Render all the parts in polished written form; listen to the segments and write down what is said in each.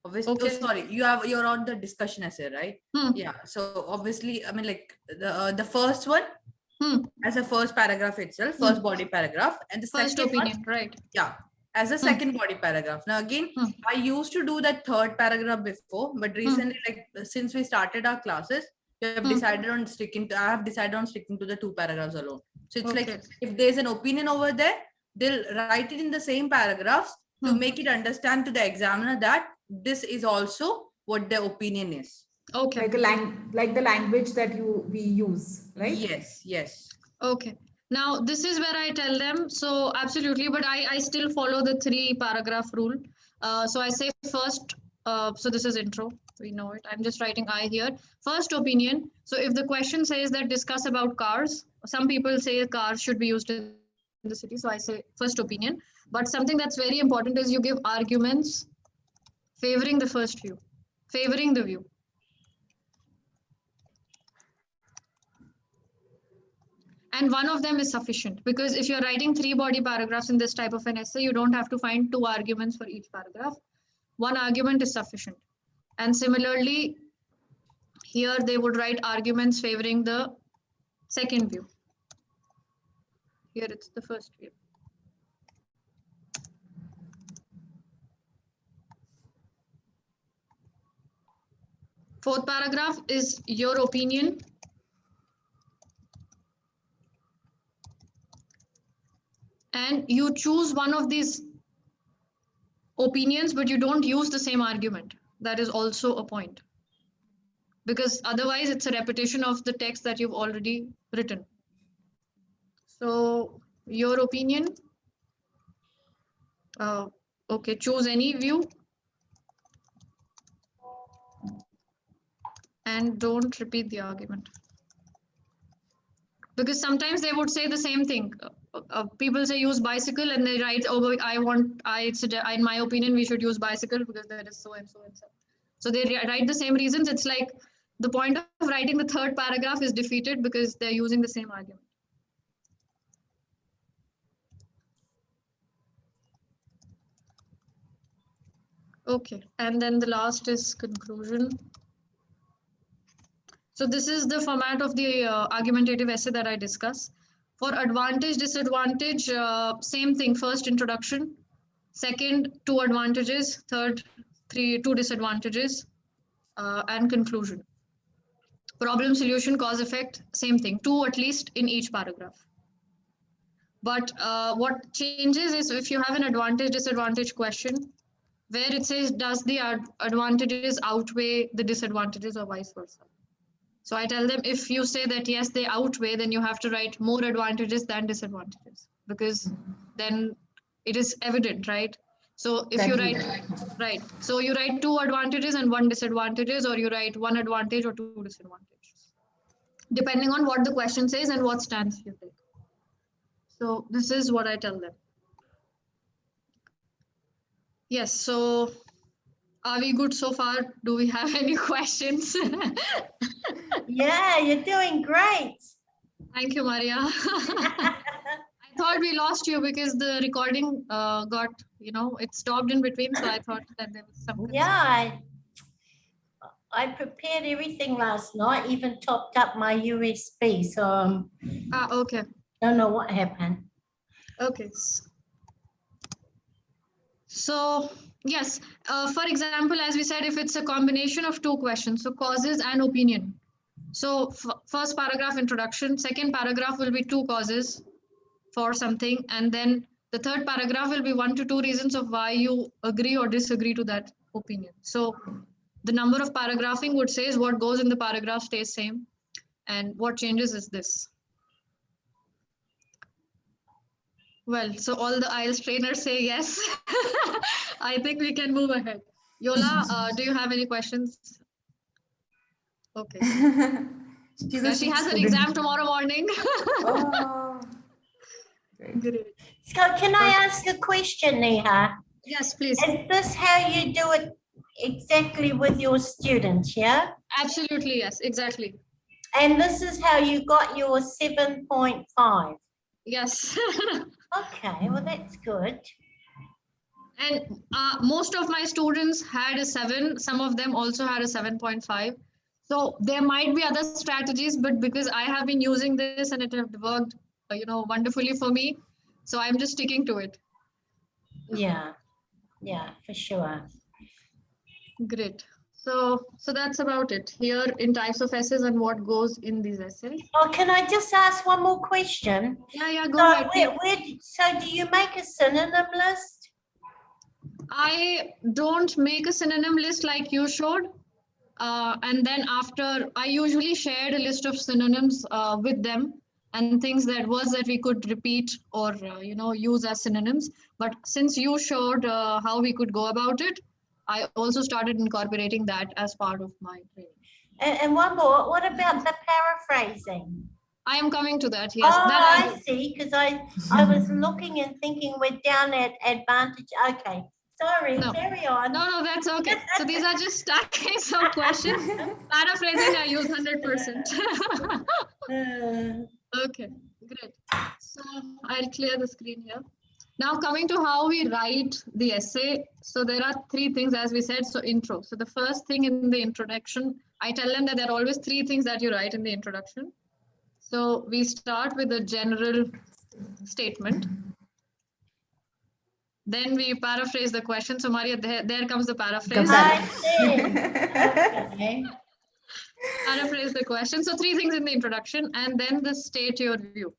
Obviously, Okay. oh sorry, you're on the discussion essay, right? Yeah. So obviously, I mean, like the first one as a first paragraph itself, first body paragraph, and the First second one, opinion, right? yeah, as a second body paragraph. Now again, I used to do that third paragraph before, but recently, like since we started our classes, we have decided on sticking to. I have decided on sticking to the two paragraphs alone. So it's like Okay. if there's an opinion over there, they'll write it in the same paragraphs to make it understand to the examiner that this is also what the opinion is. Okay. Like the language that we use, right? Yes, yes. Okay. Now, this is where I tell them, so absolutely, but I still follow the 3 paragraph rule. So I say first, so this is intro, we know it. I'm just writing I here. First opinion. So if the question says that discuss about cars, some people say cars should be used in the city. So I say first opinion. But something that's very important is you give arguments favoring the first view, favoring the view. And one of them is sufficient, because if you're writing 3 body paragraphs in this type of an essay, you don't have to find 2 arguments for each paragraph. One argument is sufficient. And similarly, here they would write arguments favoring the second view. Here it's the first view. Fourth paragraph is your opinion. And you choose one of these opinions, but you don't use the same argument. That is also a point. Because otherwise it's a repetition of the text that you've already written. So your opinion, okay, choose any view and don't repeat the argument. Because sometimes they would say the same thing. People say use bicycle and they write, oh, in my opinion, we should use bicycle because there is so and so and so. So they write the same reasons. It's like the point of writing the third paragraph is defeated because they're using the same argument. Okay, and then the last is conclusion. So this is the format of the argumentative essay that I discuss. For advantage, disadvantage, same thing. First, introduction. Second, 2 advantages. Third, 2 disadvantages. And conclusion. Problem, solution, cause, effect, same thing. 2 at least in each paragraph. But what changes is if you have an advantage, disadvantage question, where it says, does the advantages outweigh the disadvantages or vice versa? So I tell them, if you say that, yes, they outweigh, then you have to write more advantages than disadvantages, because then it is evident, right? So if you write, right, so you write 2 advantages and 1 disadvantages, or you write 1 advantage or 2 disadvantages, depending on what the question says and what stance you take. So this is what I tell them. Yes, so are we good so far? Do we have any questions? Yeah, you're doing great. Thank you, Maria. I thought we lost you because the recording got, it stopped in between. So I thought that there was some concern. Yeah, I prepared everything last night, even topped up my USB. So Okay. don't know what happened. Okay. So yes, for example, as we said, if it's a combination of 2 questions, so causes and opinion. So first paragraph introduction, second paragraph will be 2 causes for something, and then the third paragraph will be 1 to 2 reasons of why you agree or disagree to that opinion. So the number of paragraphing would say is what goes in the paragraph stays same, and what changes is this. Well, so all the Ielts trainers say yes. I think we can move ahead. Yola, do you have any questions? Okay. She has an exam tomorrow morning. Oh, Great. So can I ask a question, Neha? Yes, please. Is this how you do it exactly with your students, yeah? Absolutely, yes, exactly. And this is how you got your 7.5? Yes. Okay, well, that's good. And most of my students had a 7. Some of them also had a 7.5. So there might be other strategies, but because I have been using this and it has worked, wonderfully for me, so I'm just sticking to it. Yeah, yeah, for sure. Great. So that's about it here in types of essays and what goes in these essays. Oh, can I just ask one more question? Yeah, go So, ahead. so do you make a synonym list? I don't make a synonym list like you showed. And then after, I usually shared a list of synonyms with them and things that we could repeat or, use as synonyms. But since you showed how we could go about it, I also started incorporating that as part of my training. And one more, what about the paraphrasing? I am coming to that, yes. Oh, That I see, because I was looking and thinking we're down at advantage. Okay, sorry, No. carry on. No, that's okay. So these are just stacking some questions. Paraphrasing, I use 100%. Okay, great. So I'll clear the screen here. Now coming to how we write the essay. So there are 3 things, as we said. So intro. So the first thing in the introduction, I tell them that there are always 3 things that you write in the introduction. So we start with a general statement. Then we paraphrase the question. So Maria, there comes the paraphrase. I see. Okay. Paraphrase the question. So 3 things in the introduction, and then the state your view.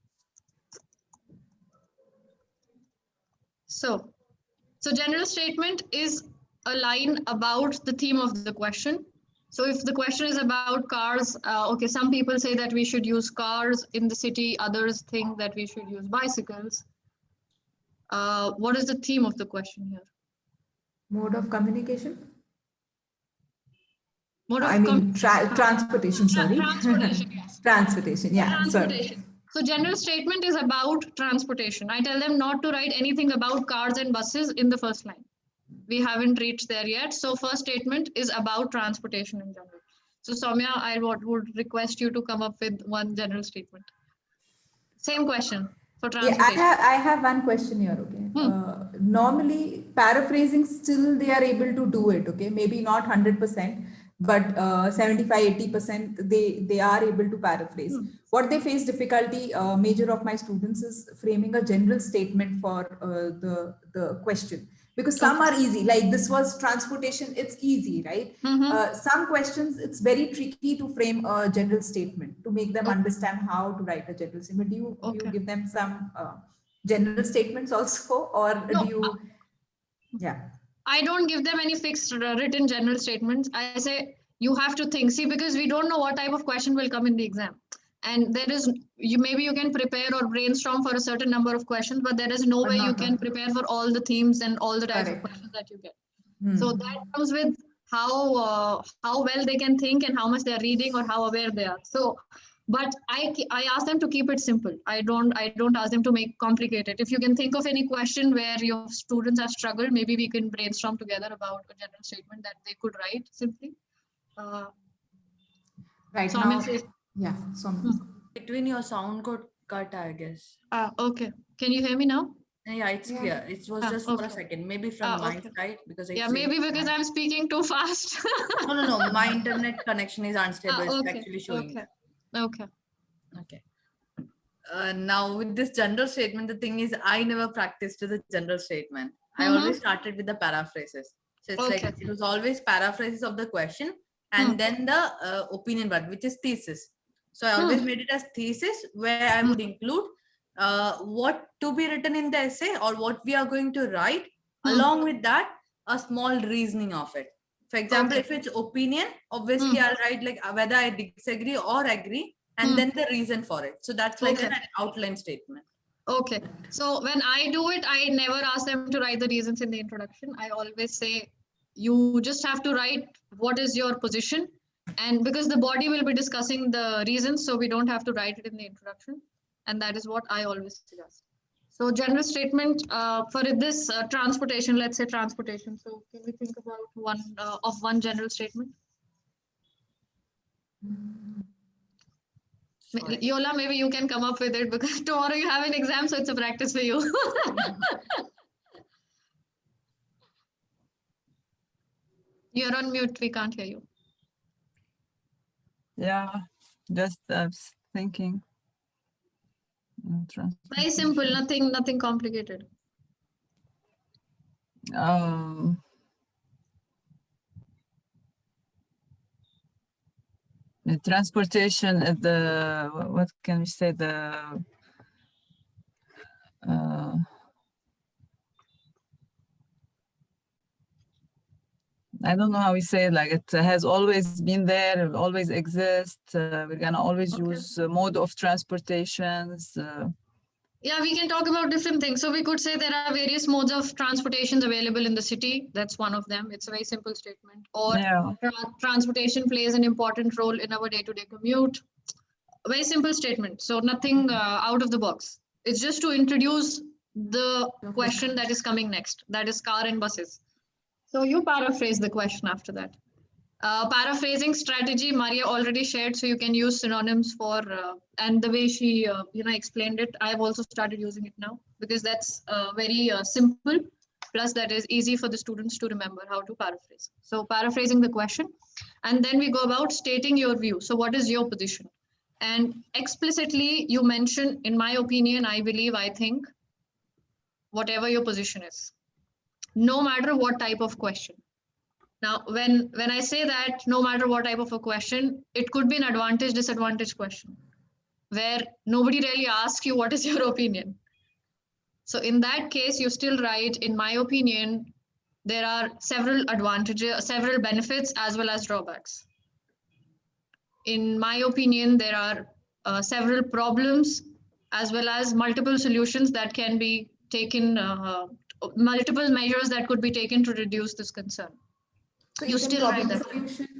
So general statement is a line about the theme of the question. So if the question is about cars, okay, some people say that we should use cars in the city. Others think that we should use bicycles. What is the theme of the question here? Mode of communication? Transportation, sorry. Transportation, yes. Transportation, yeah. Transportation. Sorry. So general statement is about transportation. I tell them not to write anything about cars and buses in the first line. We haven't reached there yet. So first statement is about transportation in general. So Soumya, I would request you to come up with one general statement. Same question for transportation. Yeah, I have one question here, okay? Normally, paraphrasing, still they are able to do it, okay? Maybe not 100%, but 75-80% they are able to paraphrase. What they face difficulty, major of my students, is framing a general statement for the question, because some are easy, like this was transportation, it's easy, right? Some questions, it's very tricky to frame a general statement to make them understand how to write a general statement. Do you give them some general statements also, or do you? Yeah. I don't give them any fixed written general statements. I say you have to think. See, because we don't know what type of question will come in the exam. And there is, maybe you can prepare or brainstorm for a certain number of questions, but there is no way you can prepare for all the themes and all the types of questions that you get. So that comes with how well they can think and how much they are reading or how aware they are. So, but I ask them to keep it simple. I don't ask them to make complicated. If you can think of any question where your students have struggled, maybe we can brainstorm together about a general statement that they could write simply. Right now, yeah. Between your sound got cut, I guess. Okay. Can you hear me now? Yeah, it's clear. It was just for a second, maybe from my side, because maybe because I'm speaking too fast. No. My internet connection is unstable. It's actually showing. Okay. Now with this general statement, the thing is, I never practiced the general statement. I always started with the paraphrases. So it's like it was always paraphrases of the question and then the opinion part, which is thesis. So I always made it as thesis, where I would include what to be written in the essay or what we are going to write. Along with that, a small reasoning of it. For example, if it's opinion, obviously I'll write like whether I disagree or agree, and then the reason for it. So that's like an outline statement. Okay. So when I do it, I never ask them to write the reasons in the introduction. I always say, you just have to write what is your position. And because the body will be discussing the reasons, so we don't have to write it in the introduction. And that is what I always suggest. So general statement for this transportation, let's say transportation. So can we think about one general statement? Yola, maybe you can come up with it, because tomorrow you have an exam, so it's a practice for you. You're on mute. We can't hear you. Yeah, just thinking. Very simple. Nothing complicated. The transportation, what can we say? I don't know how we say it, like it has always been there, it will always exist. We're gonna always use mode of transportations. Yeah, we can talk about different things. So we could say there are various modes of transportations available in the city. That's one of them. It's a very simple statement. Or Yeah. transportation plays an important role in our day-to-day commute. A very simple statement. So nothing out of the box. It's just to introduce the question that is coming next. That is car and buses. So you paraphrase the question after that. Paraphrasing strategy, Maria already shared, so you can use synonyms for, and the way she explained it, I've also started using it now because that's very simple, plus that is easy for the students to remember how to paraphrase. So paraphrasing the question, and then we go about stating your view. So what is your position? And explicitly you mention, in my opinion, I believe, I think, whatever your position is, no matter what type of question. Now, when I say that, no matter what type of a question, it could be an advantage, disadvantage question, where nobody really asks you, what is your opinion? So in that case, you still write, in my opinion, there are several advantages, several benefits, as well as drawbacks. In my opinion, there are several problems, as well as multiple solutions that can be taken, multiple measures that could be taken to reduce this concern. So you still write that.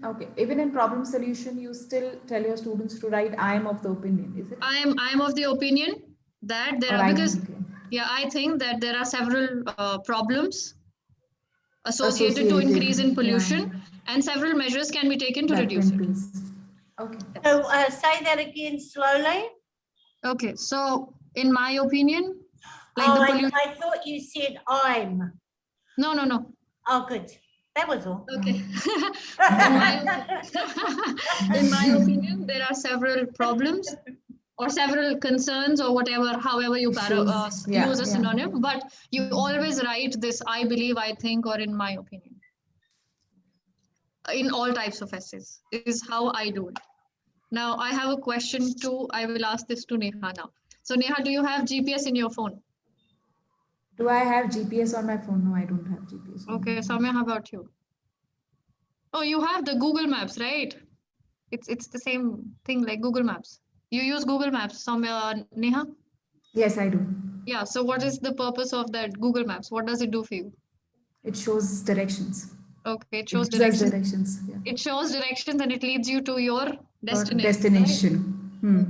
Okay. Even in problem solution, you still tell your students to write, I am of the opinion, is it? I am of the opinion that there are, because I think that there are several problems associated to increase in pollution, and several measures can be taken to reduce it. Okay. So say that again slowly. Okay. So in my opinion, like the pollution. I thought you said I'm. No. Oh, good. That was all. Okay. in my opinion, there are several problems or several concerns or whatever, however you use a synonym, but you always write this, I believe, I think, or in my opinion. In all types of essays is how I do it. Now I have a question too. I will ask this to Neha now. So Neha, do you have GPS in your phone? Do I have GPS on my phone? No, I don't have GPS. Okay, Soumya, how about you? Oh, you have the Google Maps, right? It's the same thing like Google Maps. You use Google Maps, Soumya, Neha? Yes, I do. Yeah, so what is the purpose of that Google Maps? What does it do for you? It shows directions. Okay, it shows directions. Yeah. It shows directions and it leads you to your destination. Right?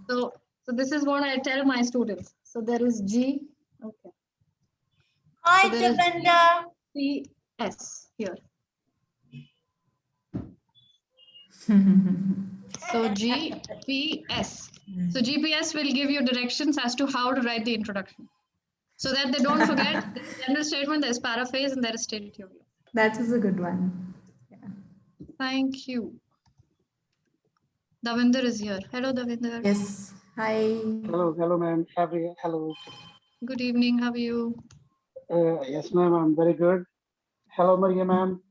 So this is what I tell my students. So there is G. Okay. Hi, Devinda. GPS here. So GPS. So GPS will give you directions as to how to write the introduction, so that they don't forget. There's general statement, there's paraphrase, and there is state your view. That is a good one. Yeah. Thank you. Davinder is here. Hello, Davinder. Yes. Hi. Hello, ma'am. Hello. Good evening. How are you? Yes, ma'am. I'm very good. Hello, Maria, ma'am.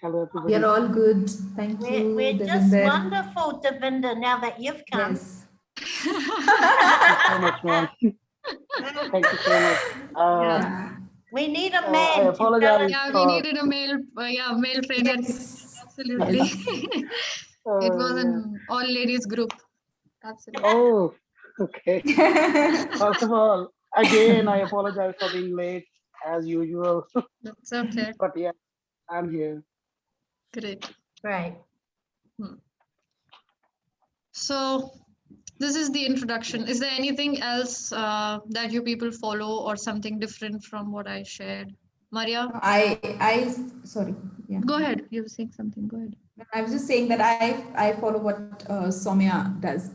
Hello, everybody. You're all good. Thank you. We're just wonderful, Devinda, now that you've come. Yes. Thank you so much, ma'am. Thank you so much. We need a man. I apologize. Yeah, we needed a male trainer. Yes. Absolutely. It was an all-ladies group. Absolutely. Oh, okay. First of all, again, I apologize for being late, as usual. That's okay. But yeah, I'm here. Great. Right. So this is the introduction. Is there anything else that you people follow or something different from what I shared? Maria? Sorry. Yeah. Go ahead. You were saying something. Go ahead. I was just saying that I follow what Soumya does.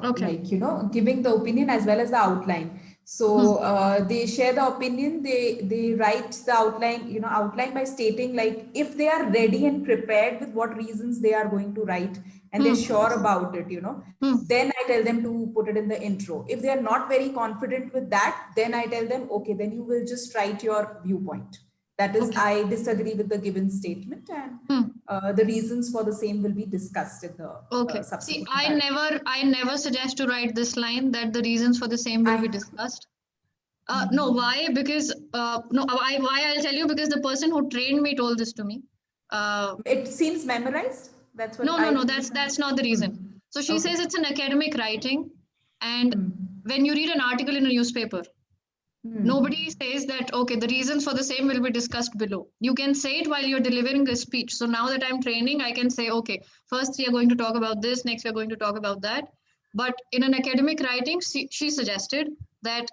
Okay. Like, giving the opinion as well as the outline. So they share the opinion, they write the outline, outline by stating like if they are ready and prepared with what reasons they are going to write and they're sure about it, then I tell them to put it in the intro. If they are not very confident with that, then I tell them, okay, then you will just write your viewpoint. That is, I disagree with the given statement, and the reasons for the same will be discussed in the subsequent. See, I never suggest to write this line that the reasons for the same will be discussed. No, why? Because why I'll tell you, because the person who trained me told this to me. It seems memorized. That's what. No, that's not the reason. So she says it's an academic writing, and when you read an article in a newspaper, nobody says that, okay, the reasons for the same will be discussed below. You can say it while you're delivering a speech. So now that I'm training, I can say, okay, first we are going to talk about this, next we are going to talk about that. But in an academic writing, she suggested that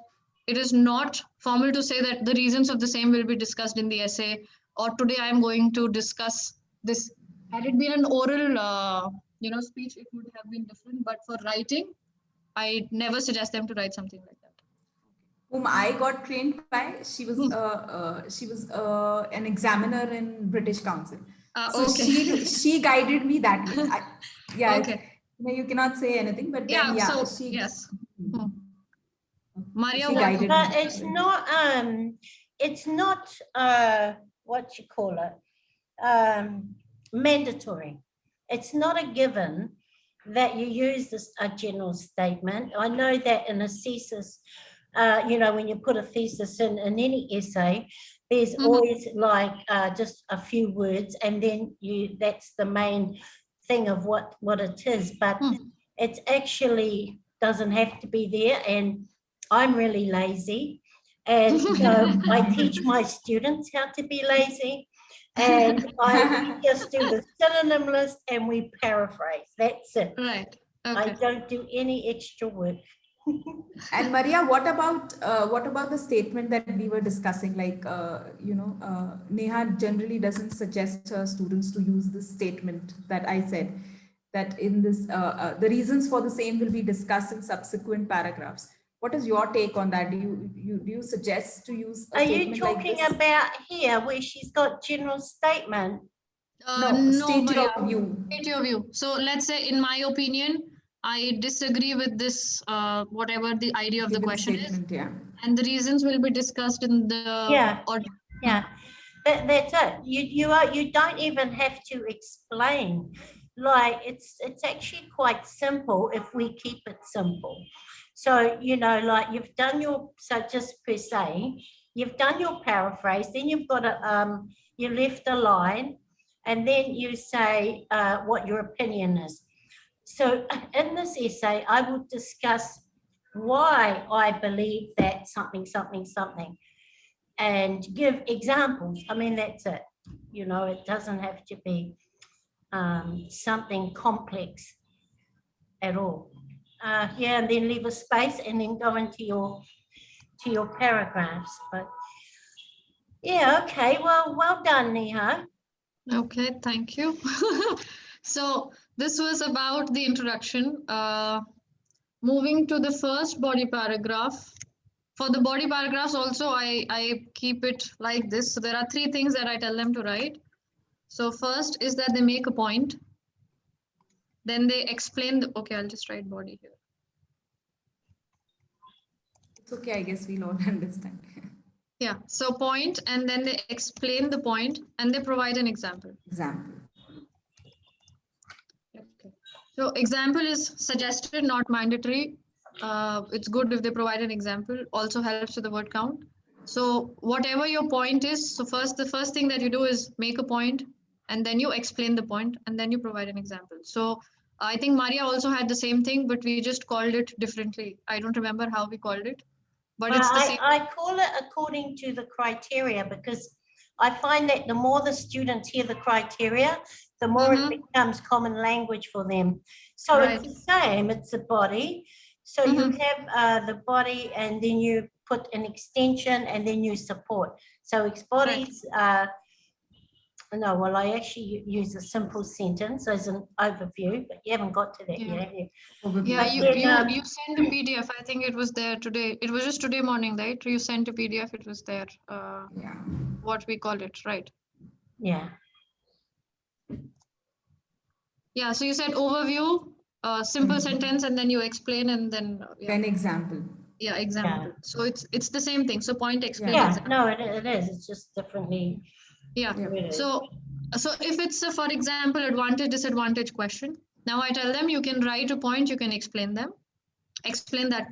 it is not formal to say that the reasons of the same will be discussed in the essay, or today I'm going to discuss this. Had it been an oral, speech, it would have been different. But for writing, I never suggest them to write something like that. Whom I got trained by, she was an examiner in British Council. So she guided me that way. You cannot say anything, but then yes. Maria, but it's not what you call it, mandatory. It's not a given that you use a general statement. I know that in a thesis, when you put a thesis in any essay, there's always like just a few words, and then that's the main thing of what it is. But it actually doesn't have to be there, and I'm really lazy, and I teach my students how to be lazy, and we just do the synonym list and we paraphrase. That's it. Right. I don't do any extra work. And Maria, what about the statement that we were discussing? Like, Neha generally doesn't suggest her students to use this statement that I said, that in this, the reasons for the same will be discussed in subsequent paragraphs. What is your take on that? Do you suggest to use a statement like this? Are you talking about here where she's got general statement? No, state your view. State your view. So let's say, in my opinion, I disagree with this, whatever the idea of the question is, and the reasons will be discussed in the order. Yeah, that's it. You don't even have to explain. Like it's actually quite simple if we keep it simple. So like you've done your, so just per se, you've done your paraphrase. Then you've got you left a line, and then you say what your opinion is. So in this essay, I will discuss why I believe that something, and give examples. I mean, that's it. It doesn't have to be something complex at all. And then leave a space and then go into your paragraphs. But okay, well done, Neha. Okay, thank you. So this was about the introduction. Moving to the first body paragraph. For the body paragraphs also, I keep it like this. So there are 3 things that I tell them to write. So first is that they make a point. Then they explain okay, I'll just write body here. It's okay, I guess we'll all understand. Yeah, so point, and then they explain the point, and they provide an example. Okay. So example is suggested, not mandatory. It's good if they provide an example. Also helps with the word count. So whatever your point is, so the first thing that you do is make a point, and then you explain the point, and then you provide an example. So I think Maria also had the same thing, but we just called it differently. I don't remember how we called it, but it's the same. I call it according to the criteria, because I find that the more the students hear the criteria, the more it becomes common language for them. So it's the same, it's a body. So you have the body, and then you put an extension, and then you support. So it's bodies, No, well, I actually use a simple sentence as an overview, but you haven't got to that Yeah. yet, have you? Yeah, But then, you sent a PDF. I think it was there today. It was just today morning, right? You sent a PDF. It was there. Yeah. What we call it, right? yeah. Yeah. So you said overview, simple sentence, and then you explain, and then yeah, Then example. yeah, example. So it's the same thing. So point, explain, Yeah, example. no, it is. It's just differently. Yeah. worded. So if it's a, for example, advantage disadvantage question. Now I tell them you can write a point, you can explain that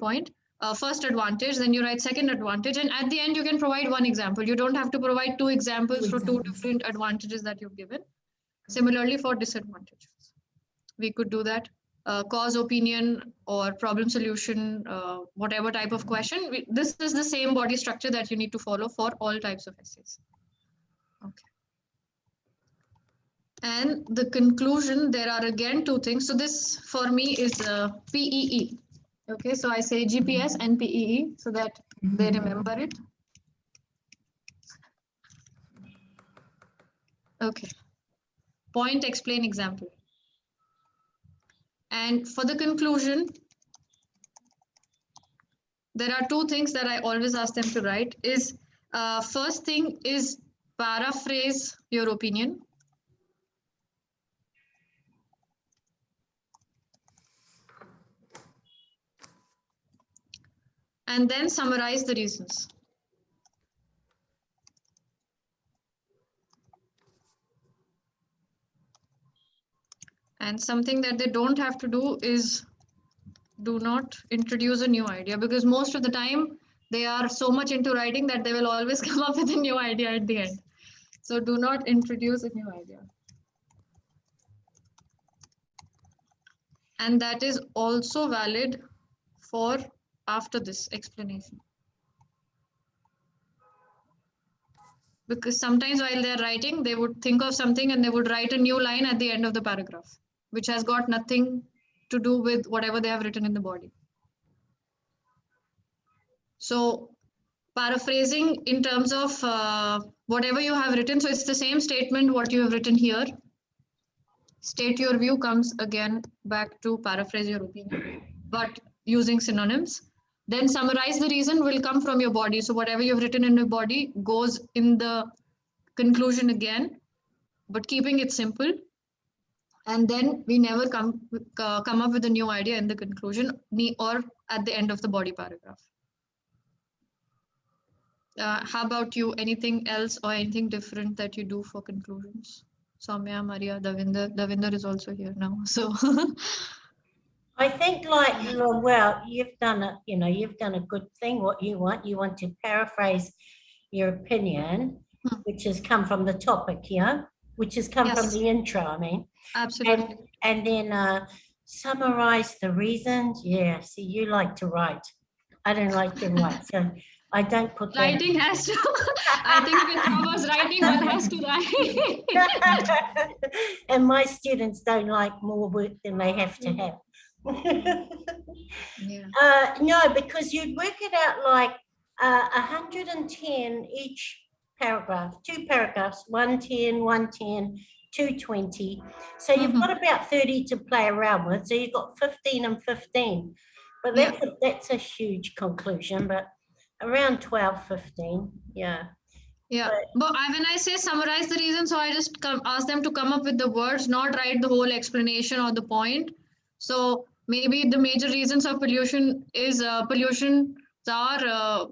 point. First advantage, then you write second advantage, and at the end you can provide one example. You don't have to provide two examples for two different advantages that you've given. Similarly for disadvantages, we could do that. Cause, opinion, or problem solution, whatever type of question. This is the same body structure that you need to follow for all types of essays. Okay. And the conclusion, there are again two things. So this for me is PEE. Okay, so I say GPS and PEE so that they remember it. Okay. Point, explain, example. And for the conclusion, there are two things that I always ask them to write. Is first thing is paraphrase your opinion. And then summarize the reasons. And something that they don't have to do is do not introduce a new idea, because most of the time they are so much into writing that they will always come up with a new idea at the end. So do not introduce a new idea. And that is also valid for after this explanation. Because sometimes while they're writing, they would think of something and they would write a new line at the end of the paragraph, which has got nothing to do with whatever they have written in the body. So paraphrasing in terms of whatever you have written. So it's the same statement, what you have written here. State your view comes again back to paraphrase your opinion, but using synonyms. Then summarize the reason will come from your body. So whatever you've written in your body goes in the conclusion again, but keeping it simple. And then we never come up with a new idea in the conclusion or at the end of the body paragraph. How about you? Anything else or anything different that you do for conclusions? Soumya, Maria, Davinder. Davinder is also here now. So I think well, you've done a good thing. What you want to paraphrase your opinion, which has come from the topic here, which has come from the intro, I mean. Absolutely. And then summarize the reasons. Yeah, see, you like to write. I don't like to write, so I don't put that. Writing has to, I think if it covers writing, one has to write. And my students don't like more work than they have to have. Yeah. No, because you'd work it out like 110 each paragraph, two paragraphs, 110, 110, 220. So you've got about 30 to play around with. So you've got 15 and 15. But that's a huge conclusion, but around 12, 15, yeah. Yeah, but when I say summarize the reason, so I just ask them to come up with the words, not write the whole explanation or the point. So maybe the major reasons of pollution is pollutions are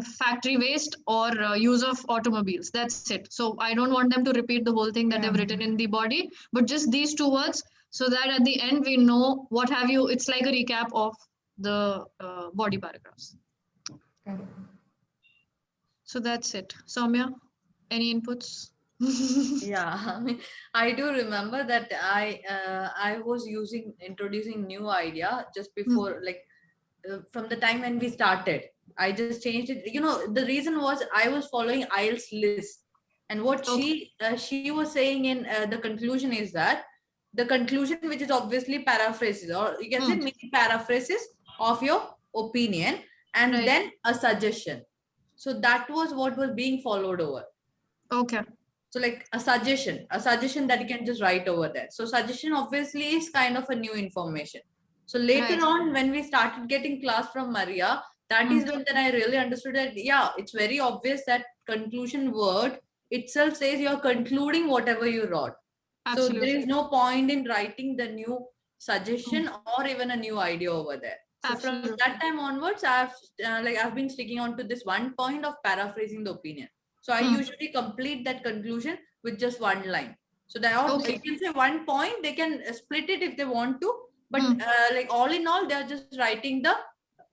factory waste or use of automobiles. That's it. So I don't want them to repeat the whole thing that they've written in the body, but just these two words, so that at the end we know what have you. It's like a recap of the body paragraphs. Correct. So that's it. Soumya, any inputs? Yeah, I mean, I do remember that I was introducing new idea just before, like from the time when we started. I just changed it. The reason was I was following Ielts list, and what she was saying in the conclusion is that the conclusion, which is obviously paraphrases, or you can say mini paraphrases of your opinion, and then a suggestion. So that was what was being followed over. Okay. So like a suggestion that you can just write over there. So suggestion obviously is kind of a new information. So later Right. on, when we started getting class from Maria, that is when then I really understood that, yeah, it's very obvious that conclusion word itself says you're concluding whatever you wrote. So there Absolutely. is no point in writing the new suggestion or even a new idea over there. So from Absolutely. that time onwards, I've been sticking on to this one point of paraphrasing the opinion. So I usually complete that conclusion with just one line. So they all, Okay. you can say one point, they can split it if they want to, but like all in all, they are just writing the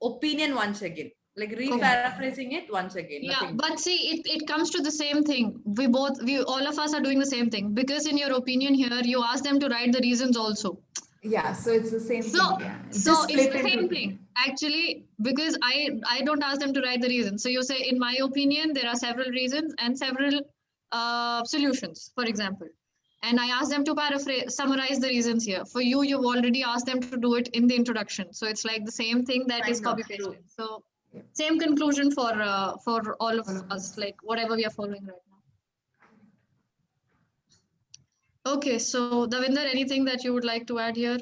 opinion once again, like re-paraphrasing it once again. Yeah, Nothing. but see, it comes to the same thing. We all of us are doing the same thing, because in your opinion here, you ask them to write the reasons also. Yeah, so it's the same So, thing. Yeah, so it's split the into same two. thing actually, because I don't ask them to write the reasons. So you say, in my opinion, there are several reasons and several solutions, for example. And I ask them to summarize the reasons here. For you, you've already asked them to do it in the introduction. So it's like the same thing that is Kind of copy true. pasted. So same conclusion for all of us, like whatever we are following right now. Okay, so Davinder, anything that you would like to add here?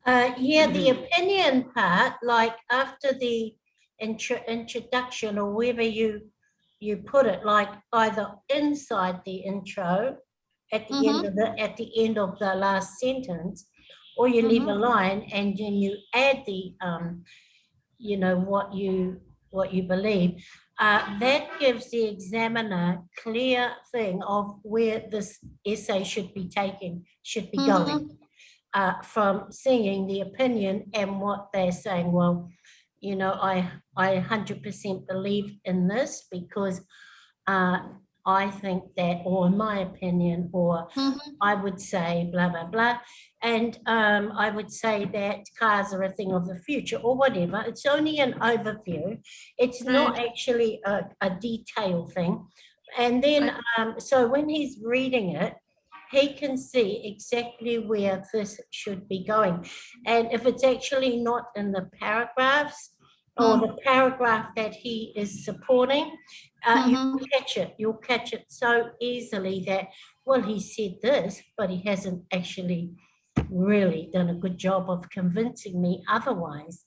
Yeah, the opinion part, like after the introduction or wherever you put it, like either inside the intro, at the end of the last sentence, or you leave a line and then you add the you know what you believe. That gives the examiner clear thing of where this essay should be going. From seeing the opinion and what they're saying. Well, you know, I 100% believe in this because I think that, or in my opinion, or I would say blah, blah, blah. And I would say that cars are a thing of the future or whatever. It's only an overview. It's not actually a detailed thing. And then, so when he's reading it, he can see exactly where this should be going. And if it's actually not in the paragraphs or the paragraph that he is supporting, you'll catch it so easily that, well, he said this, but he hasn't actually really done a good job of convincing me otherwise.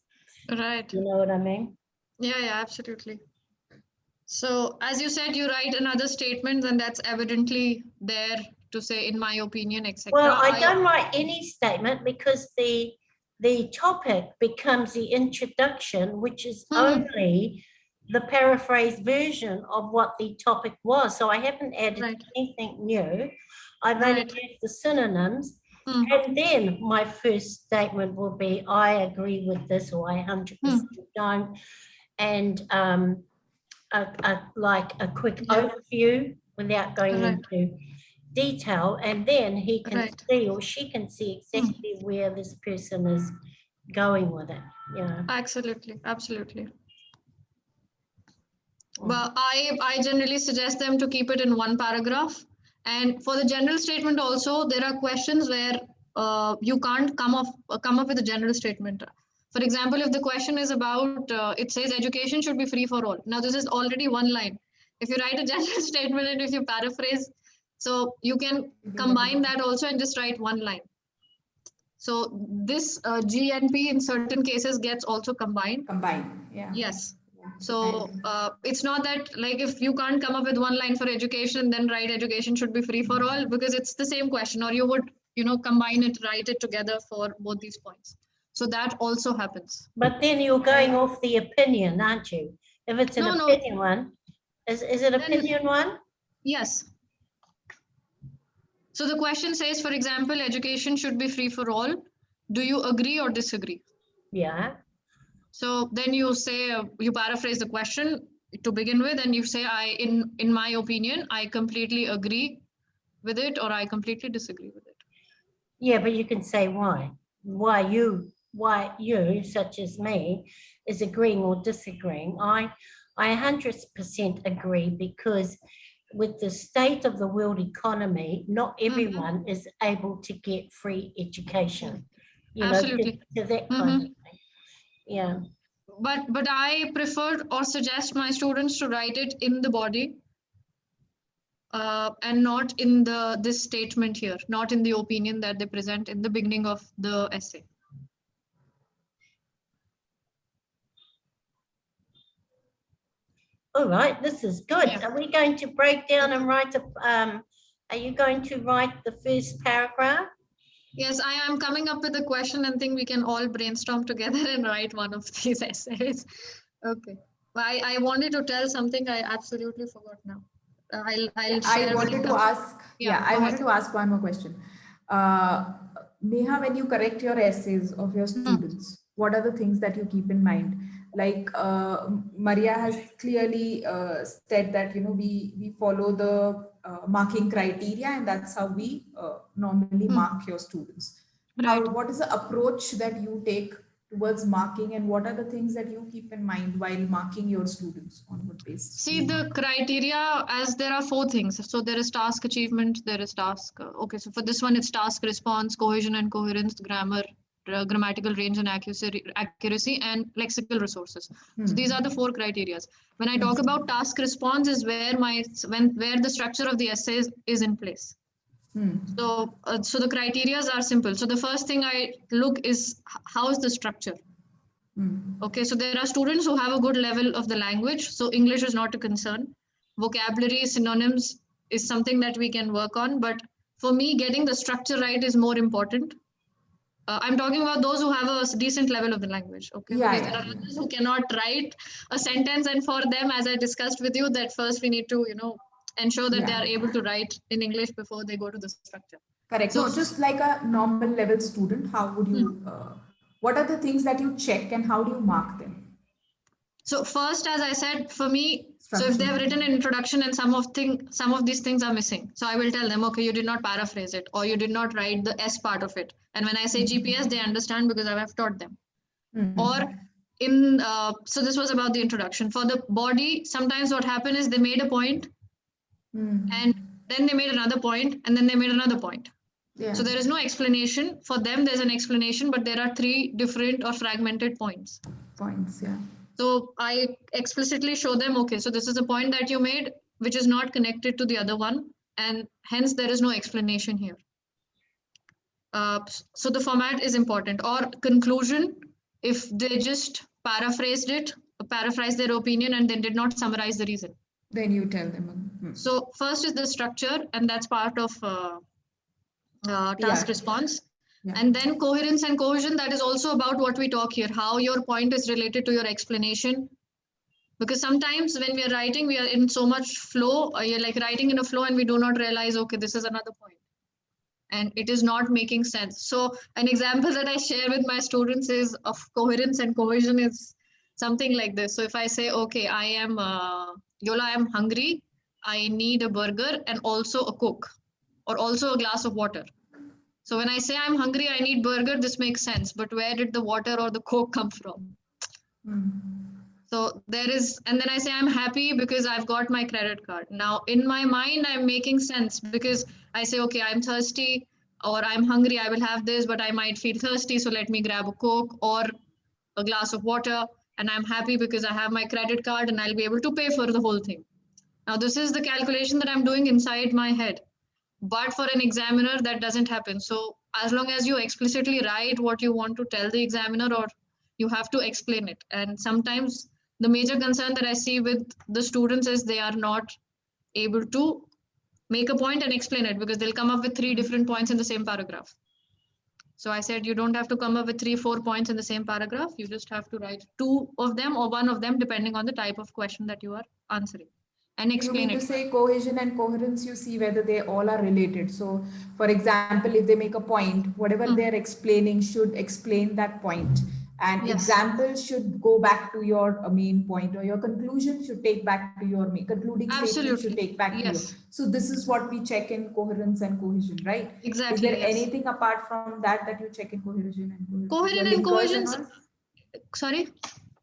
Right. You know what I mean? Yeah, absolutely. So as you said, you write another statement, and that's evidently there to say, in my opinion, etc. Well, I don't write any statement because the topic becomes the introduction, which is only the paraphrased version of what the topic was. So I haven't added anything new. I've only used the synonyms. And then my first statement will be, I agree with this, or I 100% don't. And like a quick overview without going into detail, and then he can see, or she can see exactly where this person is going with it. Yeah, absolutely. Well, I generally suggest them to keep it in one paragraph. And for the general statement also, there are questions where you can't come up with a general statement. For example, if the question is about, it says education should be free for all. Now, this is already one line. If you write a general statement and if you paraphrase, so you can combine that also and just write one line. So this G and P in certain cases gets also combined. Yeah. Yes. So it's not that, like, if you can't come up with one line for education, then write education should be free for all, because it's the same question, or you would, combine it, write it together for both these points. So that also happens. but then you're going off the opinion, aren't you? If it's an opinion one, is it opinion one? Yes. So the question says, for example, education should be free for all. Do you agree or disagree? Yeah. So then you say, you paraphrase the question to begin with, and you say, in my opinion, I completely agree with it, or I completely disagree with it. Yeah, but you can say why. Why you, such as me, is agreeing or disagreeing. I 100% agree, because with the state of the world economy, not everyone is able to get free education. Absolutely. To that kind of thing. Yeah. But I prefer or suggest my students to write it in the body. and not in this statement here, not in the opinion that they present in the beginning of the essay. All right, this is good. Yeah. Are we going to break down and write are you going to write the first paragraph? Yes, I am coming up with a question and think we can all brainstorm together and write one of these essays. Okay. I wanted to tell something I absolutely forgot now. I'll share I wanted to ask, I go wanted ahead. to ask one more question. Neha, when you correct your essays of your students, what are the things that you keep in mind? Like Maria has clearly said that, you know, we follow the marking criteria, and that's how we normally mark your students. Right. What is the approach that you take towards marking, and what are the things that you keep in mind while marking your students? On what basis? See, the criteria, as there are 4 things. So there is task achievement, there is task. Okay, so for this one, it's task response, cohesion and coherence, grammar, grammatical range and accuracy, and lexical resources. So these are the 4 criteria. When I talk about task response, is where where the structure of the essay is in place. So the criteria are simple. So the first thing I look is how is the structure. Okay, so there are students who have a good level of the language, so English is not a concern. Vocabulary, synonyms is something that we can work on, but for me, getting the structure right is more important. I'm talking about those who have a decent level of the language, okay? Because there are others who cannot write a sentence, and for them, as I discussed with you, that first we need to, ensure that they are able to write in English before they go to the structure. Correct. So just like a normal level student, how would you, what are the things that you check and how do you mark them? So first, as I said, for me, so if they have written an introduction and some of these things are missing, so I will tell them, okay, you did not paraphrase it, or you did not write the S part of it. And when I say GPS, they understand because I have taught them. Or so this was about the introduction. For the body, sometimes what happened is they made a point, and then they made another point, and then they made another point. So there is no explanation. For them, there's an explanation, but there are 3 different or fragmented points. So I explicitly show them, okay, so this is a point that you made, which is not connected to the other one, and hence there is no explanation here. So the format is important. Or conclusion, if they just paraphrased their opinion and then did not summarize the reason. Then you tell them. So first is the structure, and that's part of task response. And then coherence and cohesion, that is also about what we talk here, how your point is related to your explanation. Because sometimes when we are writing, we are in so much flow, you're like writing in a flow and we do not realize, okay, this is another point. And it is not making sense. So an example that I share with my students is of coherence and cohesion is something like this. So if I say, okay, Yola, I am hungry, I need a burger and also a Coke or also a glass of water. So when I say I'm hungry, I need burger, this makes sense. But where did the water or the Coke come from? So there is, and then I say I'm happy because I've got my credit card. Now in my mind, I'm making sense because I say, okay, I'm thirsty or I'm hungry, I will have this, but I might feel thirsty. So let me grab a Coke or a glass of water. And I'm happy because I have my credit card and I'll be able to pay for the whole thing. Now this is the calculation that I'm doing inside my head. But for an examiner, that doesn't happen. So as long as you explicitly write what you want to tell the examiner, or you have to explain it. And sometimes the major concern that I see with the students is they are not able to make a point and explain it because they'll come up with 3 different points in the same paragraph. So I said, you don't have to come up with 3-4 points in the same paragraph. You just have to write 2 of them or 1 of them, depending on the type of question that you are answering. And explain you mean to say cohesion and coherence, you see whether they all are related. So for example, if they make a point, whatever they're explaining should explain that point. And examples should go back to your main point, or your conclusion should take back to your main concluding statement should take back to you. So this is what we check in coherence and cohesion, right? Exactly. Is there anything apart from that that you check in cohesion and cohesion? Coherent and cohesion. Sorry?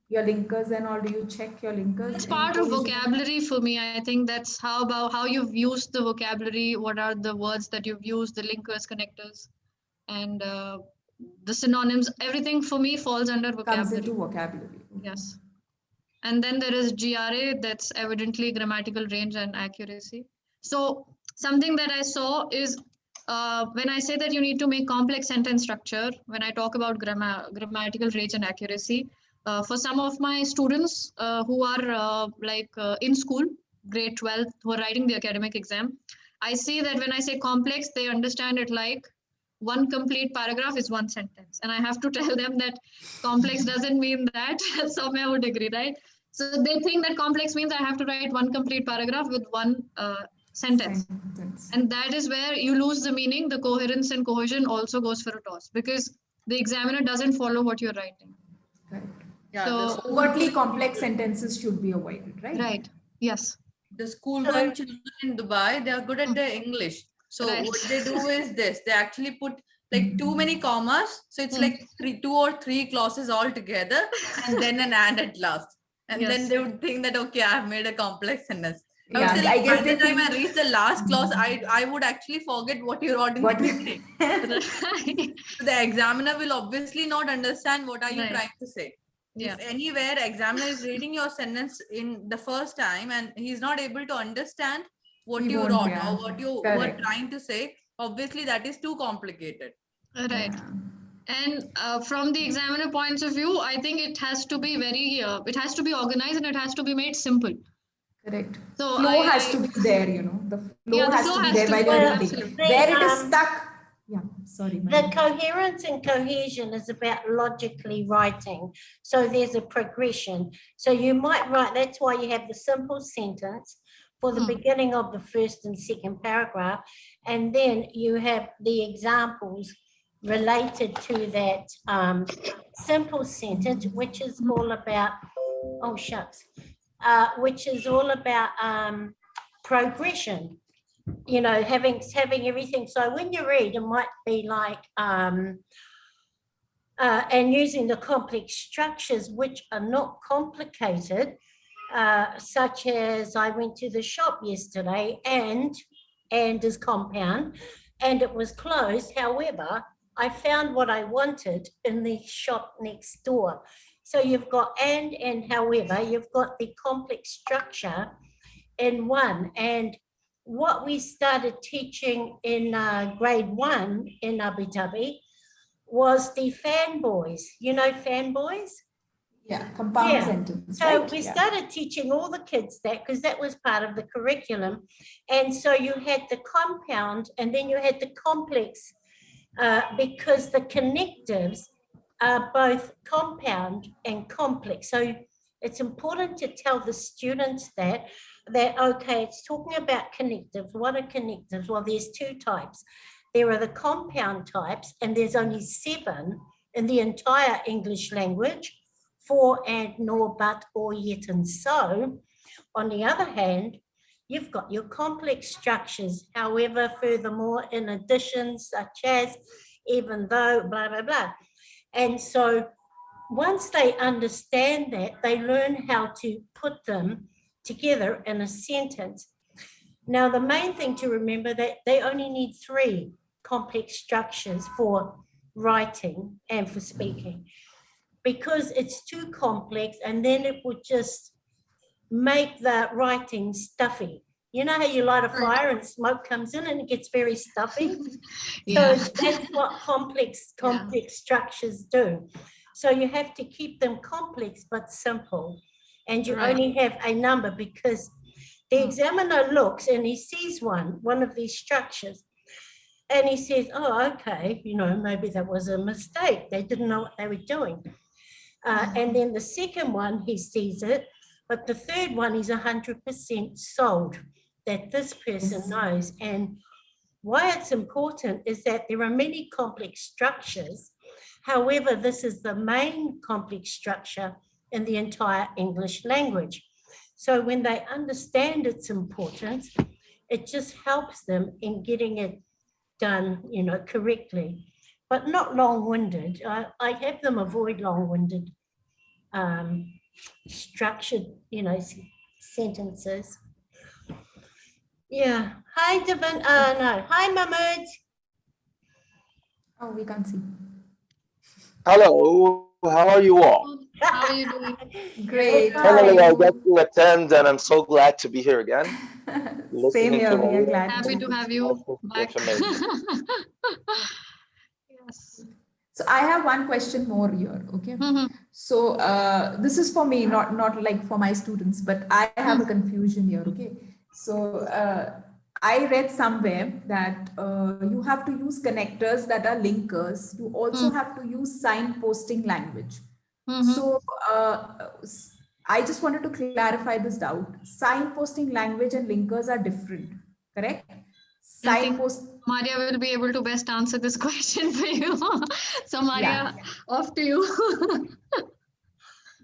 Your linkers and all, do you check your linkers? It's part of vocabulary for me. I think that's how you've used the vocabulary, what are the words that you've used, the linkers, connectors, and the synonyms. Everything for me falls under vocabulary. Comes into vocabulary. Yes. And then there is GRA, that's evidently grammatical range and accuracy. So something that I saw is when I say that you need to make complex sentence structure, when I talk about grammatical range and accuracy, for some of my students who are in school, grade 12, who are writing the academic exam, I see that when I say complex, they understand it like one complete paragraph is one sentence. And I have to tell them that complex doesn't mean that. Some would agree, right? So they think that complex means I have to write one complete paragraph with one sentence. And that is where you lose the meaning. The coherence and cohesion also goes for a toss because the examiner doesn't follow what you're writing. Correct. Yeah, So overtly complex sentences should be avoided, right? Right. Yes. The school going children in Dubai, they are good at their English. So Right. what they do is this: they actually put like too many commas, so it's like two or three clauses all together, and then an and at last. And Yes. then they would think that okay, I have made a complex sentence. I would Yeah, say, like, I guess by they the time I think- reach the last clause, I would actually forget what you wrote in the What- beginning. So the examiner will obviously not understand what are you Right. trying to say. Yeah. If anywhere examiner is reading your sentence in the first time and he's not able to understand what He you won't, wrote yeah. or what you were Correct. trying to say, obviously that is too complicated. Right. Yeah. And from the examiner points of view, I think it has to be it has to be organized and it has to be made simple. Correct. So Flow has to be there, you know. The flow Yeah, the has flow to be has there to while be you're there, reading. absolutely. Where it is stuck. Yeah, sorry. The Madam. coherence and cohesion is about logically writing. So there's a progression. So you might write, that's why you have the simple sentence for the beginning of the first and second paragraph. And then you have the examples related to that simple sentence, which is all about, oh shucks, which is all about progression. You know, having everything. So when you read, it might be like, and using the complex structures, which are not complicated, such as I went to the shop yesterday and is compound, and it was closed. However, I found what I wanted in the shop next door. So you've got and however, you've got the complex structure in one. And what we started teaching in grade 1 in Abu Dhabi was the fanboys. You know fanboys? Yeah, compound Yeah. sentence. So right? we Yeah. started teaching all the kids that because that was part of the curriculum. And so you had the compound and then you had the complex because the connectives are both compound and complex. So it's important to tell the students that okay, it's talking about connectives. What are connectives? Well, there's two types. There are the compound types, and there's only 7 in the entire English language: for, and, nor, but, or, yet, and so. On the other hand, you've got your complex structures. However, furthermore, in addition, such as, even though, blah, blah, blah. And so once they understand that, they learn how to put them together in a sentence. Now, the main thing to remember that they only need 3 complex structures for writing and for speaking, because it's too complex and then it would just make the writing stuffy. You know how you light a fire and smoke comes in and it gets very stuffy? Yeah. So that's what complex structures do. So you have to keep them complex but simple. And you only have a number because the examiner looks and he sees one of these structures and he says, oh, okay, you know, maybe that was a mistake. They didn't know what they were doing. And then the second one, he sees it, but the third one is 100% sold that this person knows. And why it's important is that there are many complex structures. However, this is the main complex structure in the entire English language. So when they understand its importance, it just helps them in getting it done, you know, correctly, but not long-winded. I have them avoid long-winded structured, you know, sentences. Yeah. Hi, Devin. No. Hi, Mahmood. Oh, we can't see. Hello, how are you all? How are you doing? Great. Finally, I Hi. get to attend, and I'm so glad to be here again. Same Listening to here. We are all glad Happy to to. have you back. it's amazing. Yes. So I have one question more here. Okay. Mhm. So this is for me, not like for my students, but I have a confusion here. Okay. So I read somewhere that you have to use connectors that are linkers. You also have to use signposting language. Mhm. So I just wanted to clarify this doubt. Signposting language and linkers are different, correct? I think Signpost, Maria will be able to best answer this question for you. So yeah. Maria, off to you.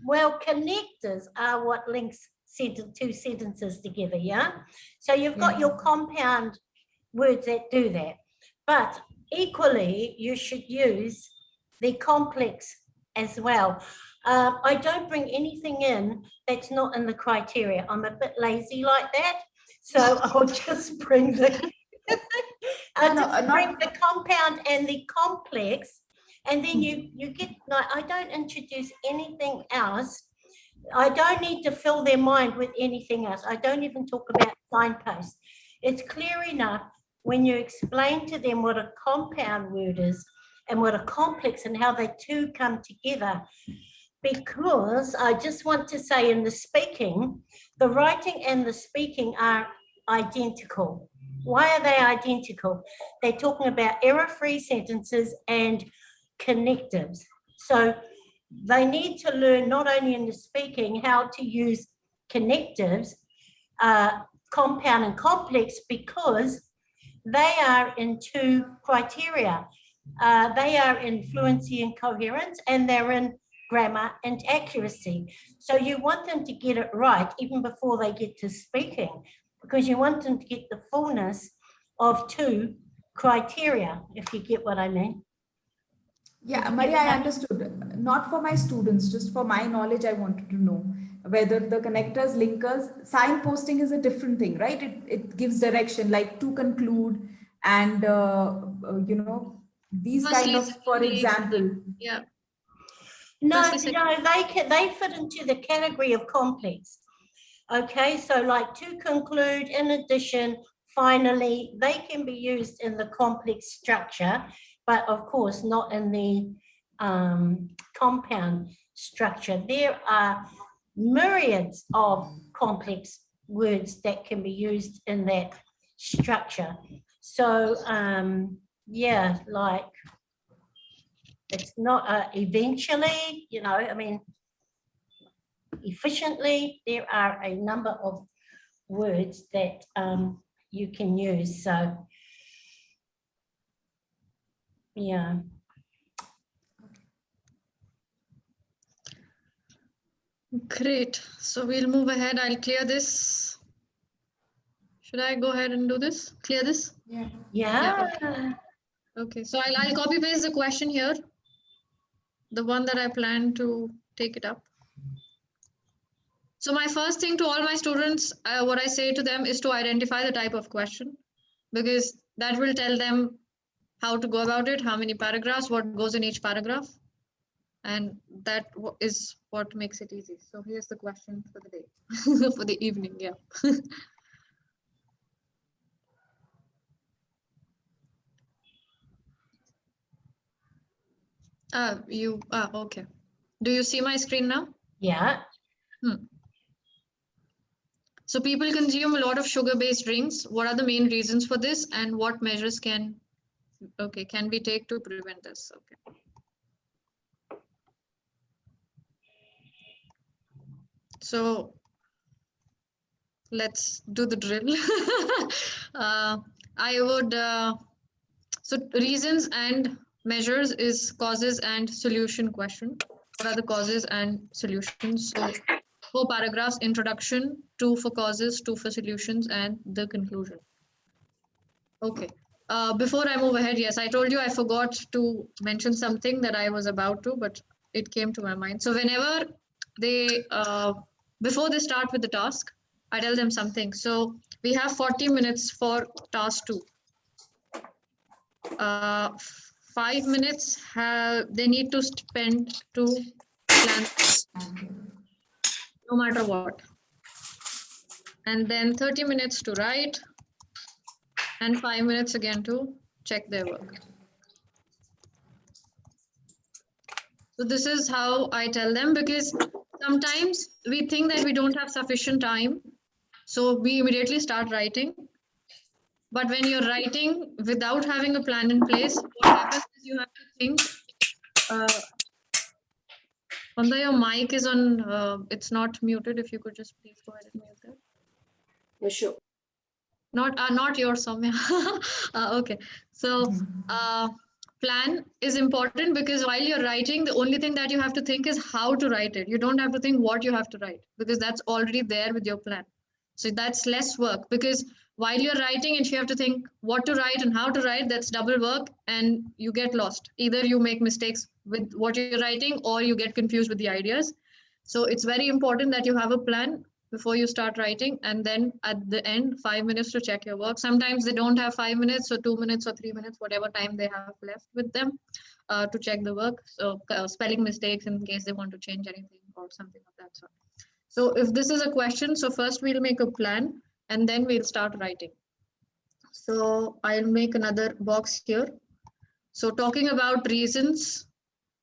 Well, connectors are what links two sentences together, yeah? So you've got your compound words that do that. But equally, you should use the complex as well. I don't bring anything in that's not in the criteria. I'm a bit lazy like that. So I'll just bring the bring the compound and the complex, and then you get like, I don't introduce anything else. I don't need to fill their mind with anything else. I don't even talk about signposts. It's clear enough when you explain to them what a compound word is and what a complex and how they two come together. Because I just want to say in the speaking, the writing and the speaking are identical. Why are they identical? They're talking about error-free sentences and connectives. So they need to learn not only in the speaking how to use connectives, compound and complex, because they are in two criteria. They are in fluency and coherence, and they're in grammar and accuracy. So you want them to get it right even before they get to speaking, because you want them to get the fullness of two criteria, if you get what I mean. Yeah, Maria, I understood. Not for my students, just for my knowledge, I wanted to know whether the connectors, linkers, signposting is a different thing, right? It gives direction, like to conclude, and you know, these kind Firstly, of, for secondly, example. yeah. No, Firstly, no, they fit into the category of complex. Okay, so like to conclude, in addition, finally, they can be used in the complex structure, but of course not in the compound structure. There are myriads of complex words that can be used in that structure. So yeah, like it's not eventually, you know, I mean, efficiently, there are a number of words that you can use. So yeah. Great. So we'll move ahead. I'll clear this. Should I go ahead and do this? Clear this? Yeah. Yeah. Okay. So I'll copy paste the question here. The one that I plan to take it up. So my first thing to all my students, what I say to them is to identify the type of question, because that will tell them how to go about it, how many paragraphs, what goes in each paragraph. And that is what makes it easy. So here's the question for the day, for the evening, yeah. Okay. Do you see my screen now? Yeah. So people consume a lot of sugar-based drinks. What are the main reasons for this, and what measures can we take to prevent this? Okay. So let's do the drill. I would, so reasons and measures is causes and solution question. What are the causes and solutions? So 4 paragraphs, introduction, 2 for causes, 2 for solutions, and the conclusion. Okay. Before I move ahead, yes, I told you I forgot to mention something that I was about to, but it came to my mind. So whenever they, before they start with the task, I tell them something. So we have 40 minutes for task 2. 5 minutes they need to spend to plan no matter what. And then 30 minutes to write and 5 minutes again to check their work. So this is how I tell them, because sometimes we think that we don't have sufficient time, so we immediately start writing. But when you're writing without having a plan in place, what happens is you have to think. Vanda, your mic is on, it's not muted. If you could just please go ahead and mute that. For sure. Not yours, Soumya. Okay. So plan is important, because while you're writing, the only thing that you have to think is how to write it. You don't have to think what you have to write, because that's already there with your plan. So that's less work, because while you're writing, if you have to think what to write and how to write, that's double work and you get lost. Either you make mistakes with what you're writing or you get confused with the ideas. So it's very important that you have a plan before you start writing, and then at the end 5 minutes to check your work. Sometimes they don't have 5 minutes or 2 minutes or 3 minutes, whatever time they have left with them, to check the work. So spelling mistakes in case they want to change anything or something of that sort. So if this is a question, so first we'll make a plan and then we'll start writing. So I'll make another box here. So talking about reasons,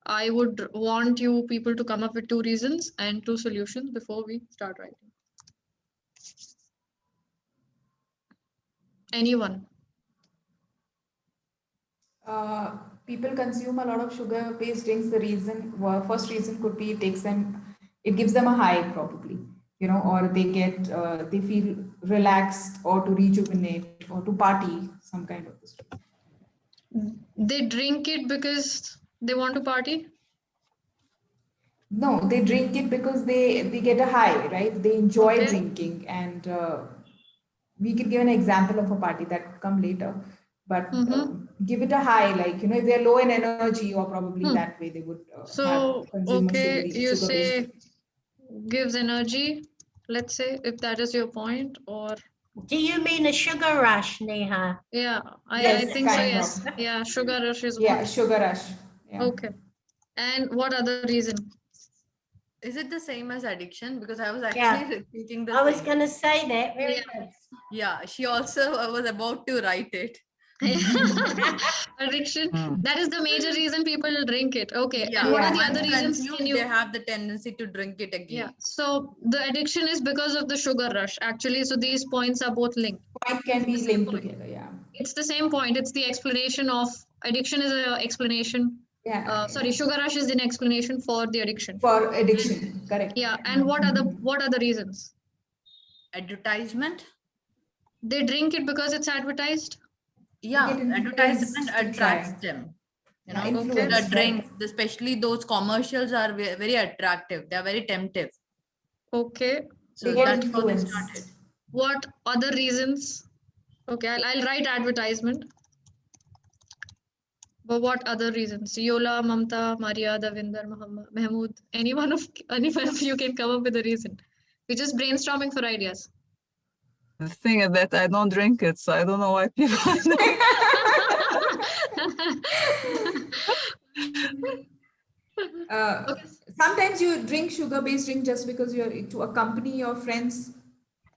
I would want you people to come up with 2 reasons and 2 solutions before we start writing. Anyone? People consume a lot of sugar-based drinks. The reason, first reason could be it gives them a high probably, or they feel relaxed or to rejuvenate or to party, some kind of this. They drink it because they want to party? No, they drink it because they get a high, right? They enjoy drinking, and we could give an example of a party that could come later, but give it a high, like, if they're low in energy, or probably that way they would consume a you say sugar-based. Gives energy, let's say, if that is your point, or Do you mean a sugar rush, Neha? yeah, Yes, I think so, kind yes. of. Yeah, sugar rush is Yeah, one. sugar rush. Yeah. Okay. And what other reason? Is it the same as addiction? Because I was actually thinking the I was same. going to say that. Very good. Yeah, she also was about to write it. Addiction. That is the major reason people drink it. Okay. Yeah. And what are the Once other reasons? consumed, they have the tendency to drink it again. Yeah. So the addiction is because of the sugar rush, actually. So these points are both linked. Point can be linked together. Yeah. It's the same point. It's the explanation of addiction is an explanation. Yeah. Sorry, sugar rush is an explanation for the addiction. For addiction, correct. Yeah. And what are the reasons? Advertisement. They drink it because it's advertised. Yeah, advertisement attracts them. The drinks, especially those commercials, are very attractive. They are very temptive. Okay. So that's how they started. What other reasons? Okay, I'll write advertisement. But what other reasons? Yola, Mamta, Maria, Davinder, Mahmood, any one of you can come up with a reason. We're just brainstorming for ideas. The thing is that I don't drink it, so I don't know why people. Sometimes you drink sugar-based drink just because you're to accompany your friends.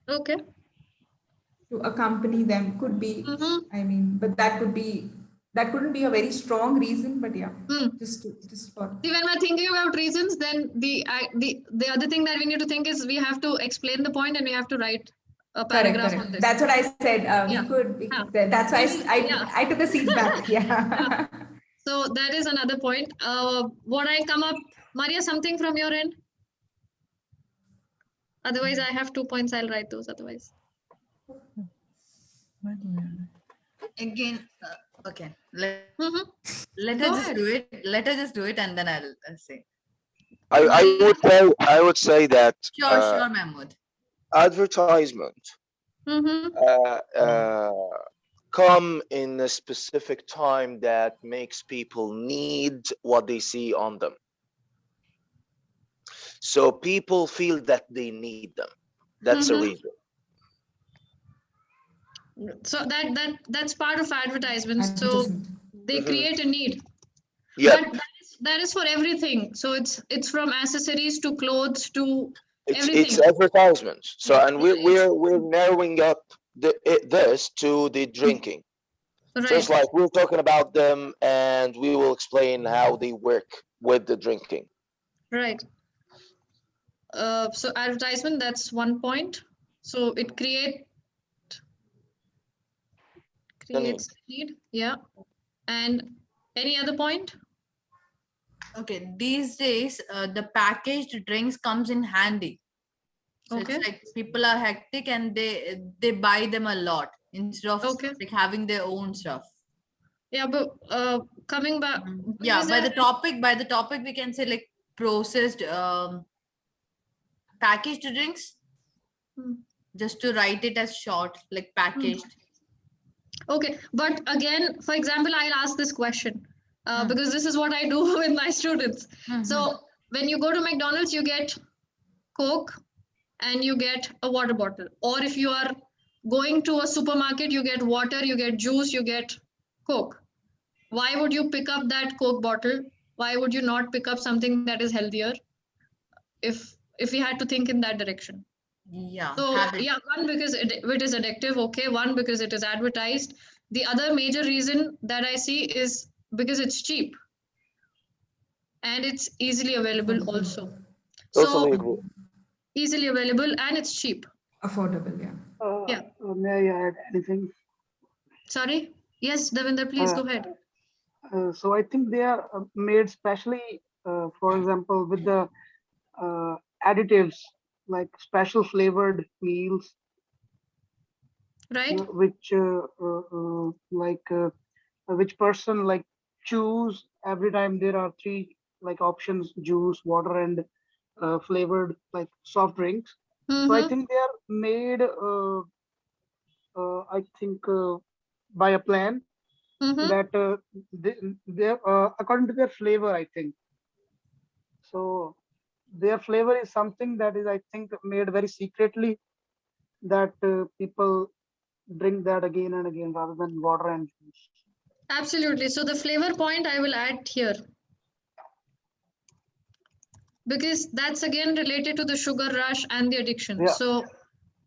Okay. To accompany them could be. I mean, but that couldn't be a very strong reason. But yeah, just for. See, when we're thinking about reasons, then the other thing that we need to think is we have to explain the point and we have to write a paragraph on this. That's what I said. We could. That's why I took a seat back. Yeah. So that is another point. What I come up, Maria, something from your end? Otherwise, I have 2 points. I'll write those. Otherwise. Again, okay. Let her just do it. Let her just do it, and then I'll say. I would say that. Sure, Mahmood. Advertisement come in a specific time that makes people need what they see on them. So people feel that they need them. That's a reason. So that's part of advertisement. So they create a need. Yeah. But that is for everything. So it's from accessories to clothes to It's everything. advertisements. So, and Yeah, we're narrowing up this to the drinking. So it's right. like we're talking about them, and we will explain how they work with the drinking. Right. So advertisement, that's one point. So it The need. creates need. Yeah. And any other point? Okay, these days the packaged drinks comes in handy. So Okay. it's like people are hectic and they buy them a lot instead of Okay. like having their own stuff. Yeah, but coming back, Yeah, because by there the topic we can say like processed packaged drinks, Hmm. just to write it as short, like packaged. Okay, but again, for example, I'll ask this question because this is what I do with my students. So when you go to McDonald's, you get Coke and you get a water bottle. Or if you are going to a supermarket, you get water, you get juice, you get Coke. Why would you pick up that Coke bottle? Why would you not pick up something that is healthier if we had to think in that direction? Yeah, So habit. yeah, one because it is addictive, okay. One because it is advertised. The other major reason that I see is because it's cheap and it's easily available also. So Totally agree. easily available and it's cheap. Affordable, yeah. Yeah. May I add anything? Sorry. Yes, Davinder, please Uh, go ahead. so I think they are made specially, for example, with the additives like special flavored meals, Right. which person like choose every time. There are three like options: juice, water, and flavored like soft drinks. So I Mm-hmm. think they are made, I think, by a plan Mm-hmm. that they according to their flavor, I think. So their flavor is something that is, I think, made very secretly, that people drink that again and again rather than water and juice. Absolutely. So the flavor point I will add here because that's again related to the sugar rush and the addiction. Yeah. So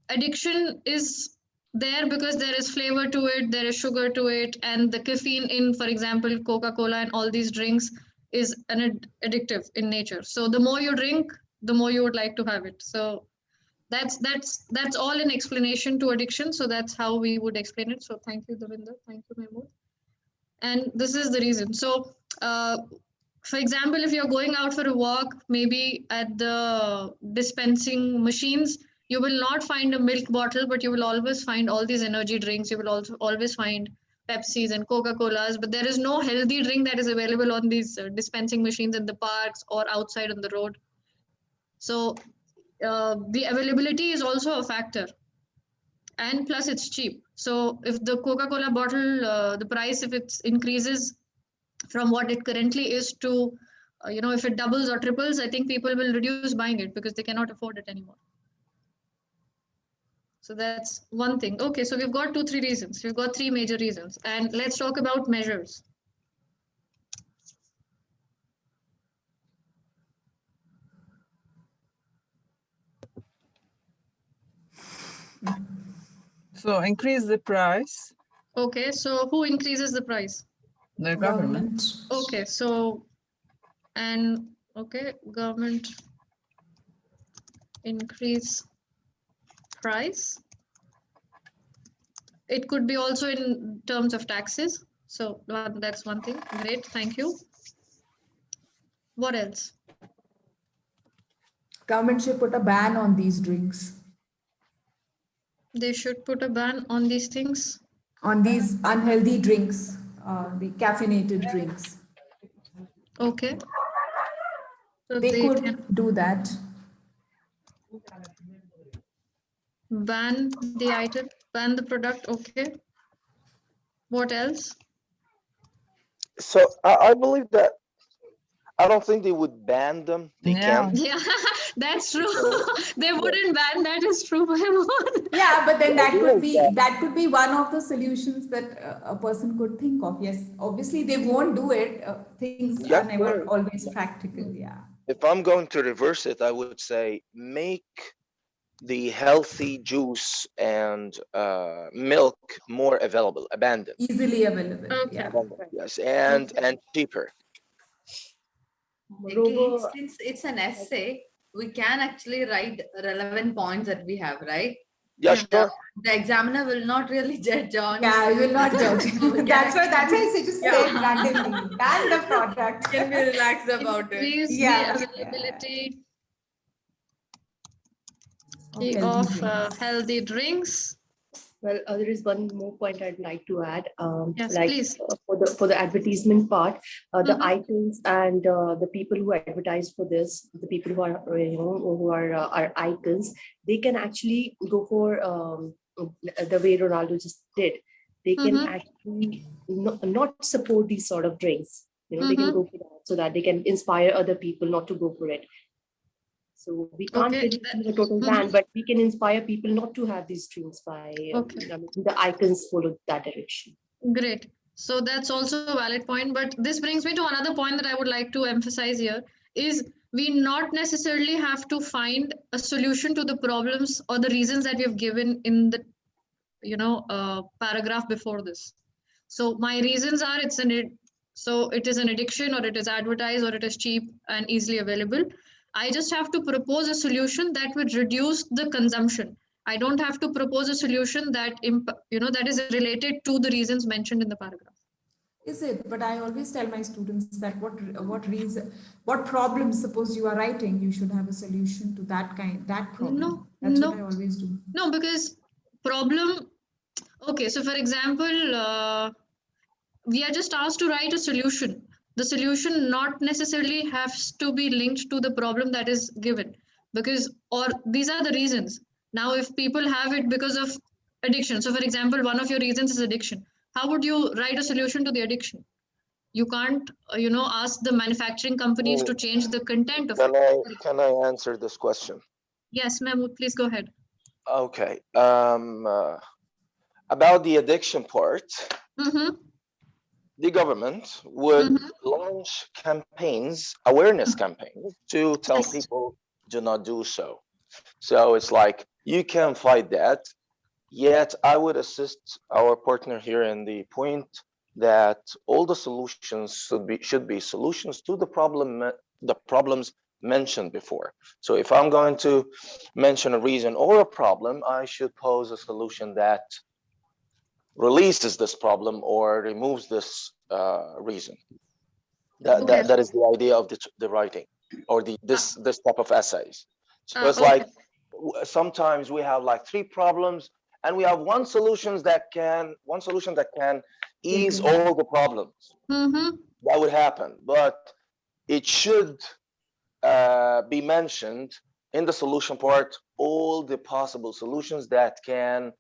addiction is there because there is flavor to it, there is sugar to it, and the caffeine in, for example, Coca-Cola and all these drinks is an addictive in nature. So the more you drink, the more you would like to have it. So that's all an explanation to addiction. So that's how we would explain it. So thank you, Davinder. Thank you, Mahmood. And this is the reason. So for example, if you're going out for a walk, maybe at the dispensing machines, you will not find a milk bottle, but you will always find all these energy drinks. You will also always find Pepsis and Coca-Colas, but there is no healthy drink that is available on these dispensing machines in the parks or outside on the road. So the availability is also a factor, and plus it's cheap. So if the Coca-Cola bottle, the price, if it increases from what it currently is to, if it doubles or triples, I think people will reduce buying it because they cannot afford it anymore. So that's one thing. Okay, so we've got 2, 3 reasons. We've got 3 major reasons. And let's talk about measures. So increase the price. Okay, so who increases the price? The government. Okay, so, and okay, government increase price. It could be also in terms of taxes. So that's one thing. Great, thank you. What else? Government should put a ban on these drinks, They should put a ban on these things. on these unhealthy drinks, the caffeinated drinks. Okay. So They they could can do that. ban the item, ban the product. Okay. What else? So I believe that I don't think they would ban them. They Yeah. can. Yeah, that's true. So, They yeah. wouldn't ban, that is true, Mahmood. Yeah, but then The idea is that, that could be one of the solutions that a person could think of. Yes, obviously they won't do it. Things are yeah, never sure. always practical. Yeah. If I'm going to reverse it, I would say make the healthy juice and milk more available, abundant, Easily available. Okay. Yeah. abundant, Right. yes, Okay. and cheaper. Again, Moreover, since it's an essay, we can actually write relevant points that we have, right? Yeah, Yeah. sure. The examiner will not really judge on. Yeah, I will not judge. We can That's why actually- I say just Yeah. say it randomly. Done the product. can be relaxed about it. Increase Yeah, the yeah. availability Healthy of drinks. healthy drinks. well, there is one more point I'd like to add. Yes, Like please. for the advertisement part, the Mhm. icons and the people who advertise for this, the people who are who are icons, they can actually go for the way Ronaldo just did. They can Mhm. actually not support these sort of drinks. They can Mhm. go for that so that they can inspire other people not to go for it. So we can't Okay. really do a total Mhm. ban, but we can inspire people not to have these dreams by Okay. the icons follow that direction. Great. So that's also a valid point. But this brings me to another point that I would like to emphasize here is we not necessarily have to find a solution to the problems or the reasons that we have given in the paragraph before this. So my reasons are so it is an addiction, or it is advertised, or it is cheap and easily available. I just have to propose a solution that would reduce the consumption. I don't have to propose a solution that that is related to the reasons mentioned in the paragraph. Is it? But I always tell my students that what reason, what problem, suppose you are writing, you should have a solution to that problem. No, That's what no, I always do. no, because problem. Okay, so for example, we are just asked to write a solution. The solution not necessarily has to be linked to the problem that is given, because or these are the reasons. Now, if people have it because of addiction, so for example, one of your reasons is addiction. How would you write a solution to the addiction? You can't, ask the manufacturing companies Oh, to change the content of it. can I answer this question? Yes, Mahmood, please go ahead. Okay. About the addiction part, Mm-hmm. the government would Mm-hmm. launch campaigns, awareness campaigns, to tell Yes. people do not do so. So it's like you can fight that. Yet I would assist our partner here in the point that all the solutions should be solutions to the problems mentioned before. So if I'm going to mention a reason or a problem, I should pose a solution that releases this problem or removes this reason. Okay. That is the idea of the writing or this type of essays. So it's Okay. like sometimes we have like 3 problems and we have one solution that can ease all the problems. Mm-hmm. That would happen, but it should be mentioned in the solution part all the possible solutions that can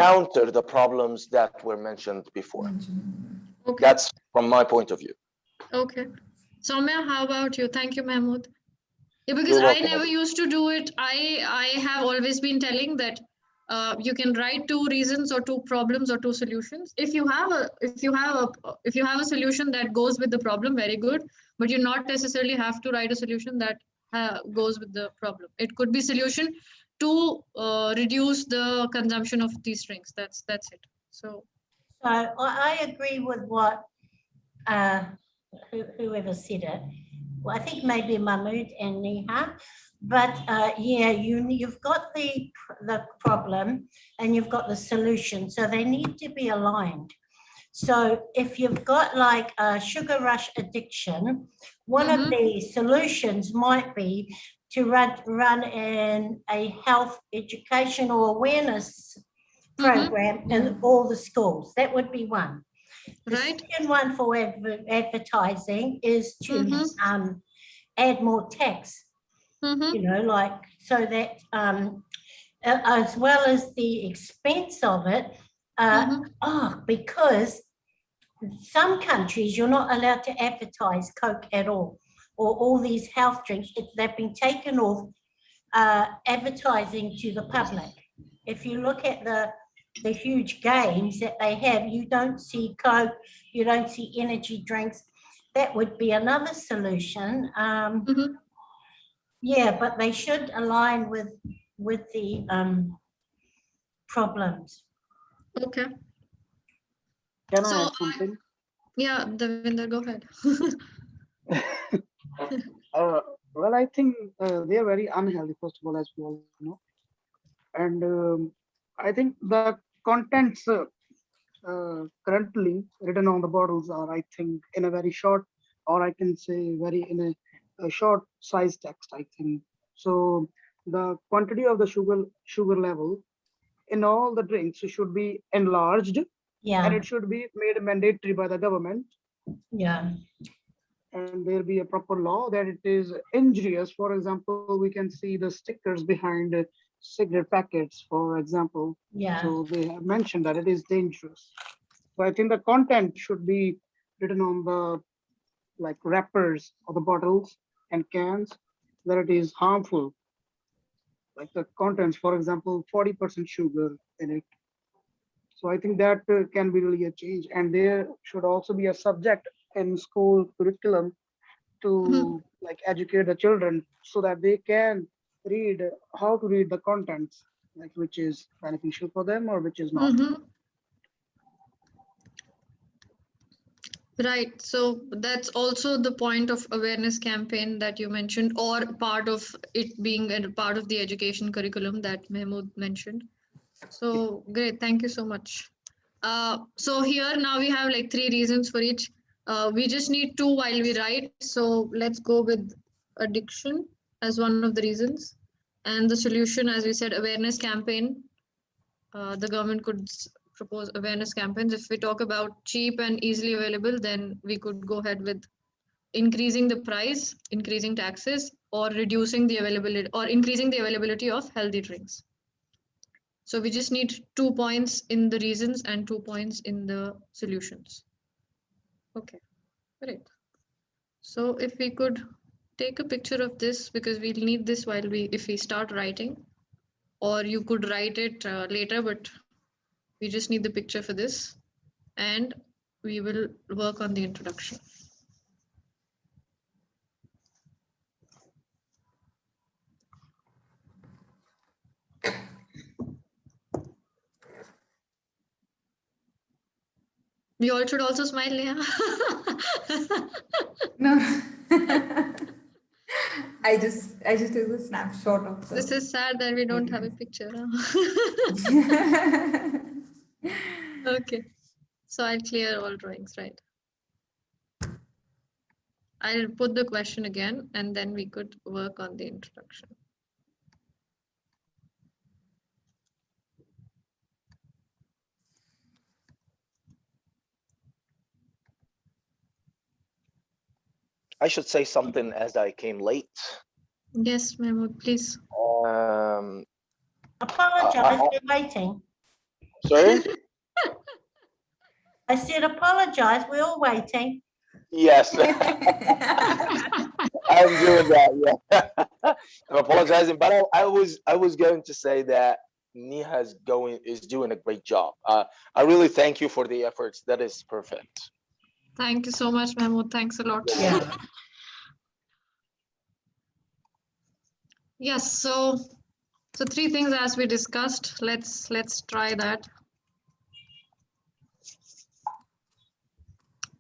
counter the problems that were mentioned before. Okay. That's from my point of view. Okay. Soumya, how about you? Thank you, Mahmood. Yeah, because You're I welcome. never used to do it. I have always been telling that you can write 2 reasons or 2 problems or 2 solutions. If you have a solution that goes with the problem, very good. But you not necessarily have to write a solution that goes with the problem. It could be solution to reduce the consumption of these drinks. That's it. So I agree with what whoever said it. Well, I think maybe Mahmood and Neha, but yeah, you've got the problem and you've got the solution, so they need to be aligned. So if you've got like a sugar rush addiction, one of the solutions might be to run in a health educational awareness program in all the schools. That would be one. The second one for advertising is to add more text, like so that as well as the expense of it, because some countries, you're not allowed to advertise Coke at all, or all these health drinks. They've been taken off advertising to the public. If you look at the huge games that they have, you don't see Coke, you don't see energy drinks. That would be another solution. Yeah, but they should align with the problems. Okay. Can So I add something? yeah, Devinder, go ahead. Well, I think they are very unhealthy, first of all, as we all know. And I think the contents currently written on the bottles are, I think, in a very short, or I can say very in a short size text, I think. So the quantity of the sugar level in all the drinks should be enlarged, and Yeah, it should be made mandatory by the government, yeah, and there be a proper law that it is injurious. For example, we can see the stickers behind cigarette packets, for example. yeah. So they have mentioned that it is dangerous. So I think the content should be written on the like wrappers of the bottles and cans that it is harmful. Like the contents, for example, 40% sugar in it. So I think that can be really a change. And there should also be a subject in school curriculum to like educate the children so that they can read how to read the contents, like which is beneficial for them or which is not. Right. So that's also the point of awareness campaign that you mentioned, or part of it being a part of the education curriculum that Mahmood mentioned. So great. Thank you so much. So here now we have like 3 reasons for each. We just need 2 while we write. So let's go with addiction as one of the reasons. And the solution, as we said, awareness campaign. The government could propose awareness campaigns. If we talk about cheap and easily available, then we could go ahead with increasing the price, increasing taxes, or reducing the availability or increasing the availability of healthy drinks. So we just need 2 points in the reasons and 2 points in the solutions. Okay, great. So if we could take a picture of this, because we'll need this while if we start writing, or you could write it later, but we just need the picture for this, and we will work on the introduction. We all should also smile, Neha. No. I just took a snapshot of This is sad that we don't have a picture. Okay, so I'll clear all drawings, right? I'll put the question again, and then we could work on the introduction. I should say something as I came late. Yes, Mahmood, please. Apologize for waiting. Sorry? I said apologize, we're all waiting. Yes. I'm doing that, yeah. I'm apologizing, but I was going to say that Neha is doing a great job. I really thank you for the efforts. That is perfect. Thank you so much, Mahmood. Thanks a lot. Yeah. Yes, so 3 things as we discussed. Let's try that.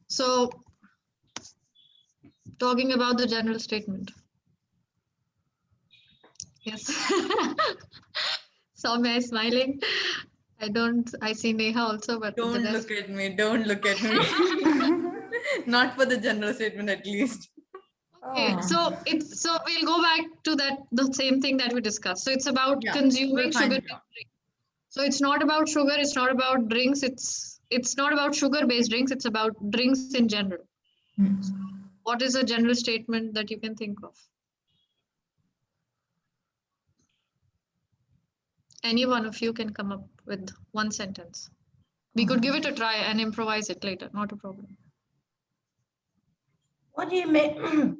So talking about the general statement. Yes. Soumya is smiling. I see Neha also, but Don't look at me. Don't look at me. Not for the general statement, at least. Okay, so we'll go back to the same thing that we discussed. So it's about consuming sugar. So it's not about sugar. It's not about drinks. It's not about sugar-based drinks. It's about drinks in general. What is a general statement that you can think of? Any one of you can come up with one sentence. We could give it a try and improvise it later, not a problem. What do you mean?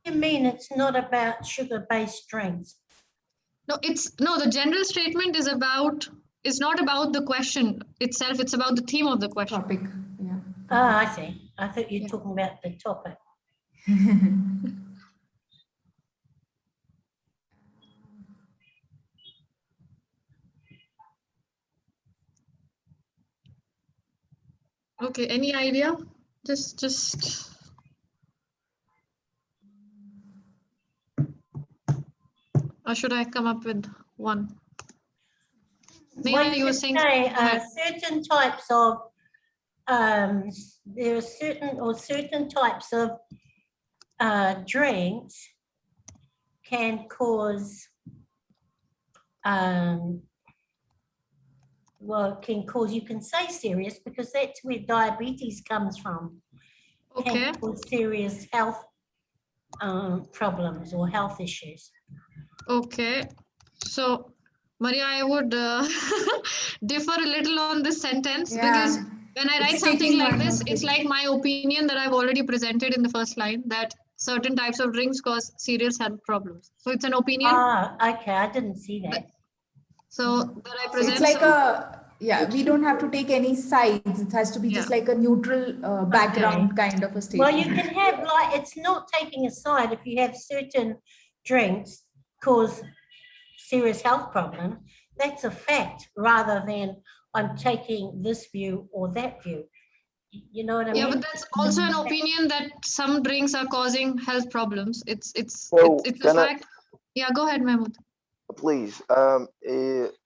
You mean it's not about sugar-based drinks? No, the general statement is not about the question itself, it's about the theme of the question. Topic. Yeah. Ah, I see. I thought you were Yeah. talking about the topic. Okay, any idea? Just. Or should I come up with one? Neha, Well, you were could saying. say, Go ahead. certain types of there are certain types of drinks can cause you can say serious, because that's where diabetes comes from. Okay. Can cause serious health problems or health issues. Okay. So, Maria, I would differ a little on this sentence because when I write It's something taking like one this, of it's it. like my opinion that I've already presented in the first line, that certain types of drinks cause serious health problems. So it's an opinion. Ah, okay, I didn't see that. So that I present. It's like we don't have to take any sides. It has to be just like a neutral background kind of a statement. Well, you can have it's not taking a side if you have certain drinks cause serious health problems. That's a fact, rather than I'm taking this view or that view. You know what I mean? Yeah, but that's also an opinion that some drinks are causing health problems. It's a fact. Yeah, go ahead, Mahmood. Please,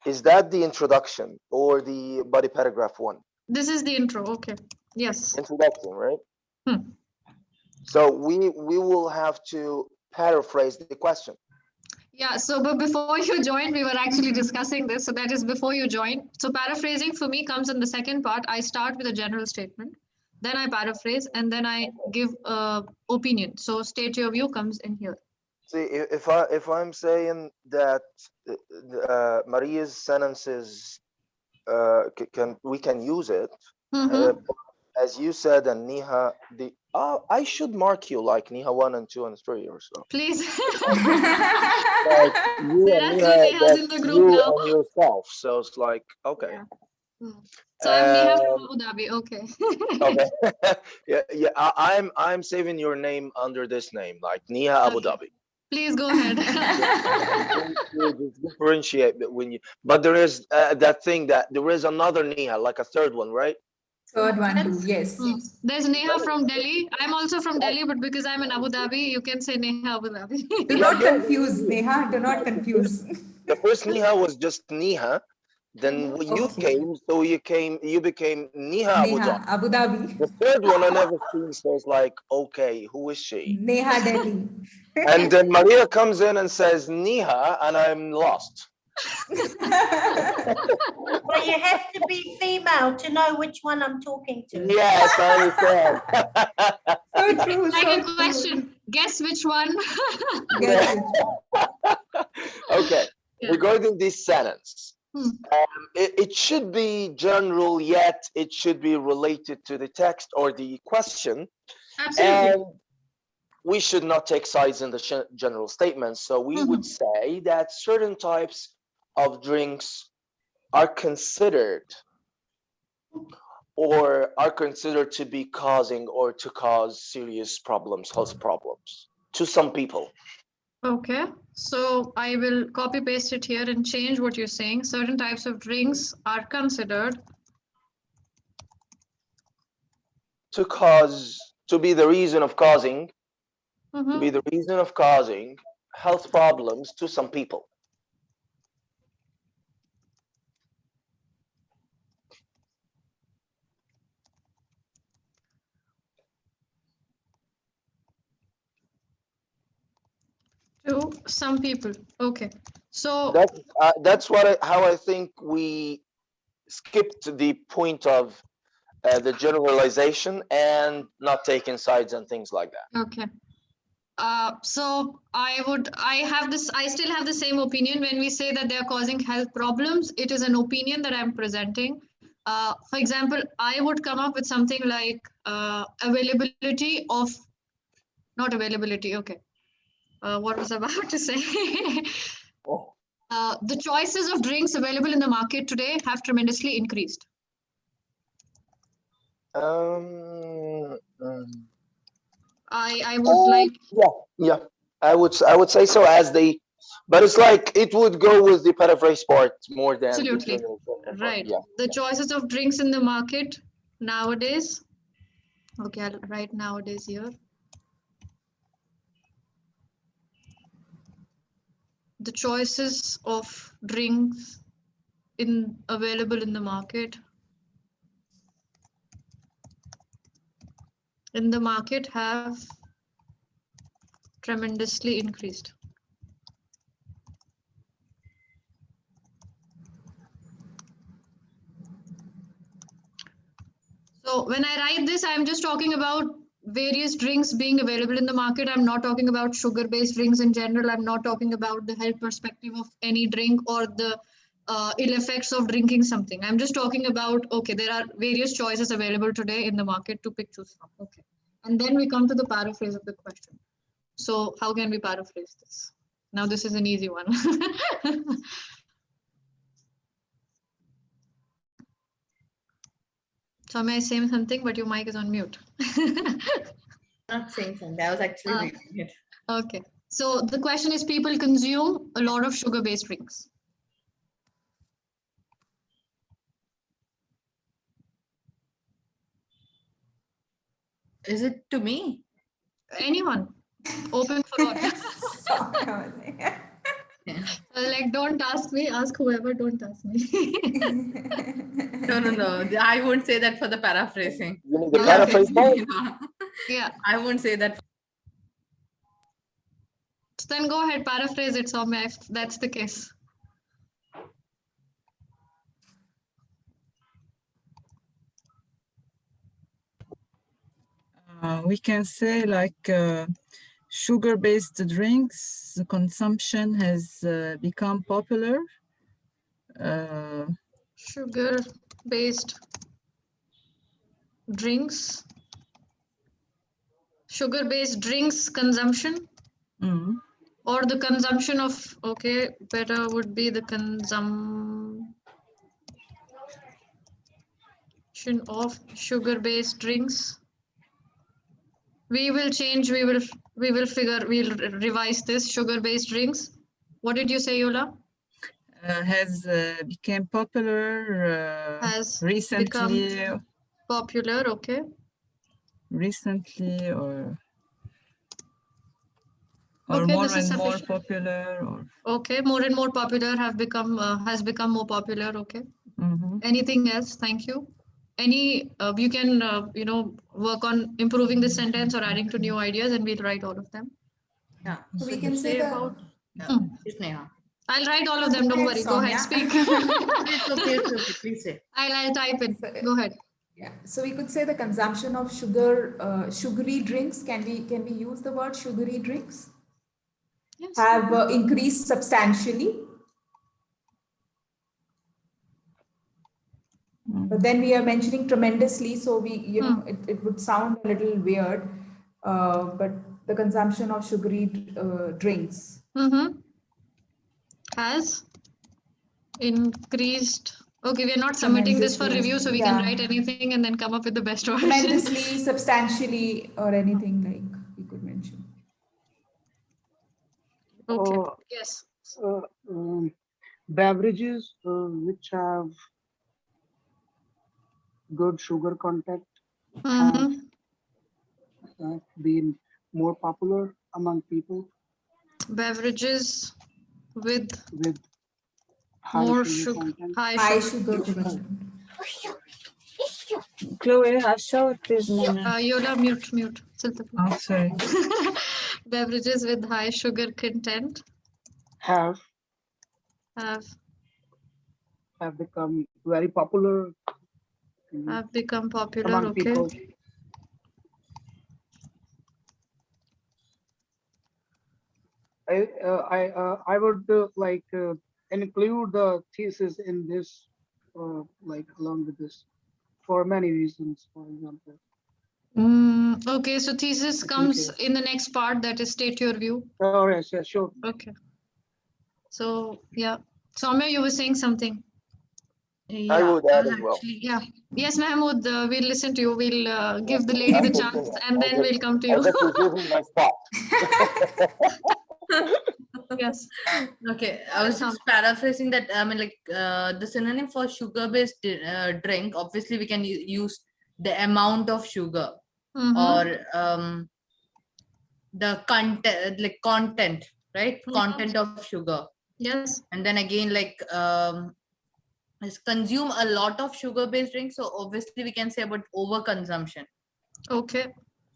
is that the introduction or the body paragraph 1? This is the intro. Okay. Yes. Introduction, right? So we will have to paraphrase the question. Yeah, so but before you joined, we were actually discussing this. So that is before you joined. So paraphrasing for me comes in the second part. I start with a general statement, then I paraphrase, and then I give opinion. So state your view comes in here. See, if I'm saying that Maria's sentences we can use it, as you said, and Neha, I should mark you like Neha 1 and 2 and 3 or so. Please. Like you There and are Neha, three Nehas in the group you now. and yourself. So it's like, okay. Yeah. So I'm Neha from Abu Dhabi. Okay. Okay. yeah. I'm saving your name under this name, like Neha Abu Dhabi. Please go ahead. Differentiate when you, but there is that thing that there is another Neha, like a third one, right? Third one too, yes. There's Neha from Delhi. I'm also from Delhi, but because I'm in Abu Dhabi, you can say Neha Abu Dhabi. Do not confuse, Neha. Do not confuse. The first Neha was just Neha. Then when you came, so you became Neha Abu Dhabi. Abu Dhabi. The third one I never seen, so it's like, okay, who is she? Neha Delhi. And then Maria comes in and says Neha, and I'm lost. Well, you have to be female to know which one I'm talking to. Yes, I understand. So true. Like so a question. Guess which one? Okay. Regarding this sentence, it should be general, yet it should be related to the text or the question. Absolutely. And we should not take sides in the general statements. So we would say that certain types of drinks are considered to be causing or to cause serious problems, health problems to some people. Okay, so I will copy paste it here and change what you're saying. Certain types of drinks are considered to be the reason of causing health problems to some people. to some people. Okay, so that's how I think we skipped the point of the generalization and not taking sides and things like that. Okay. So I still have the same opinion when we say that they are causing health problems. It is an opinion that I'm presenting. For example, I would come up with something like availability of, not availability, okay. What was I about to say? The choices of drinks available in the market today have tremendously increased. I would like. Yeah. I would say so as the, but it's like it would go with the paraphrase part more than the Absolutely. general part. Right. Yeah. The choices of drinks in the market nowadays. Okay, I'll write nowadays here. The choices of drinks available in the market have tremendously increased. So when I write this, I'm just talking about various drinks being available in the market. I'm not talking about sugar-based drinks in general. I'm not talking about the health perspective of any drink or the ill effects of drinking something. I'm just talking about, okay, there are various choices available today in the market to choose from. Okay. And then we come to the paraphrase of the question. So how can we paraphrase this? Now this is an easy one. So am I saying something, but your mic is on mute. Not saying something. I was actually reading it. Okay. So the question is, people consume a lot of sugar-based drinks. Is it to me? Anyone. Open for all. Like, don't ask me, ask whoever, don't ask me. No. I won't say that for the paraphrasing. You need the paraphrase part? Yeah. I won't say that. So then go ahead, paraphrase it, Soumya, if that's the case. We can say like sugar-based drinks, the consumption has become popular. Sugar-based drinks. Sugar-based drinks consumption. Or the consumption of, okay, better would be the consumption of sugar-based drinks. We will change, we will figure, we'll revise this, sugar-based drinks. What did you say, Yola? Has become popular has recently. Become popular, okay. Recently or okay, more and more popular, or okay, more and more popular have become has become more popular, okay. Anything else? Thank you. Any you can work on improving the sentence or adding to new ideas, and we'll write all of them. Yeah. So we can say about Neha. I'll write all of them, don't worry. Go ahead, speak. It's okay, please say. I'll type it. Go ahead. Yeah, so we could say the consumption of sugary drinks. Can we use the word sugary drinks? Yes. Have increased substantially. But then we are mentioning tremendously, so we, it would sound a little weird. But the consumption of sugary drinks has increased. Okay, we are not submitting this for review, so we can write anything and then come up with the best version. Tremendously, substantially, or anything like we could mention. Okay. Yes. Beverages which have good sugar content have been more popular among people. Beverages with high more sugar content. High sugar content. Chloe, show it, please. Yola, mute. Oh, sorry. Beverages with high sugar content have become very popular. Have become popular, among okay. people. I would include the thesis in this like along with this for many reasons, for example. Okay, so thesis comes in the next part, that is state your view. Oh, yes, yes, sure. Okay. So, yeah. Soumya, you were saying something. I would add as well. actually, Yeah. Yes, Mahmood, we'll listen to you. We'll give the lady the chance and then we'll come to I you. bet you give me my spot. Yes. Okay, I was just paraphrasing that. I mean, like the synonym for sugar-based drink. Obviously, we can use the amount of sugar or the content, like content, right? Content of sugar. Yes. And then again, like consume a lot of sugar-based drinks. So obviously, we can say about overconsumption. Okay.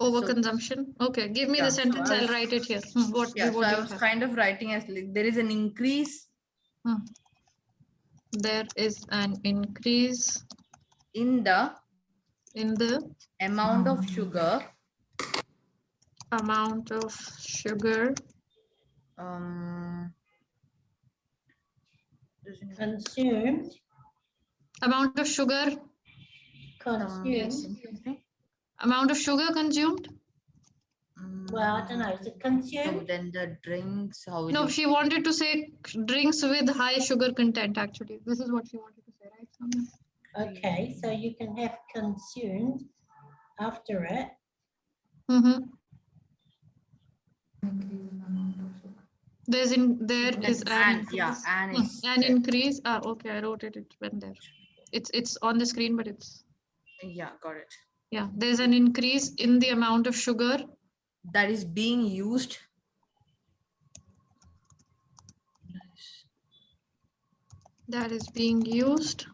Overconsumption. Okay. Give me Yeah, the so sentence. I I'll was- write it here. What Yeah, do so I you was have? kind of writing as like there is an increase There is an increase in the amount of sugar Consumed. Amount of sugar. Consumed. Amount of sugar consumed. Well, I don't know. Is it So consumed? then the drinks, how will No, you? she wanted to say drinks with high sugar content. Actually, this is what she wanted to say, right? Soumya? Okay, so you can have consumed after it. There is an increase. Okay, I wrote it. It went there. It's on the screen, but it's Yeah, got it. yeah. There's an increase in the amount of sugar That is being used. that is being used.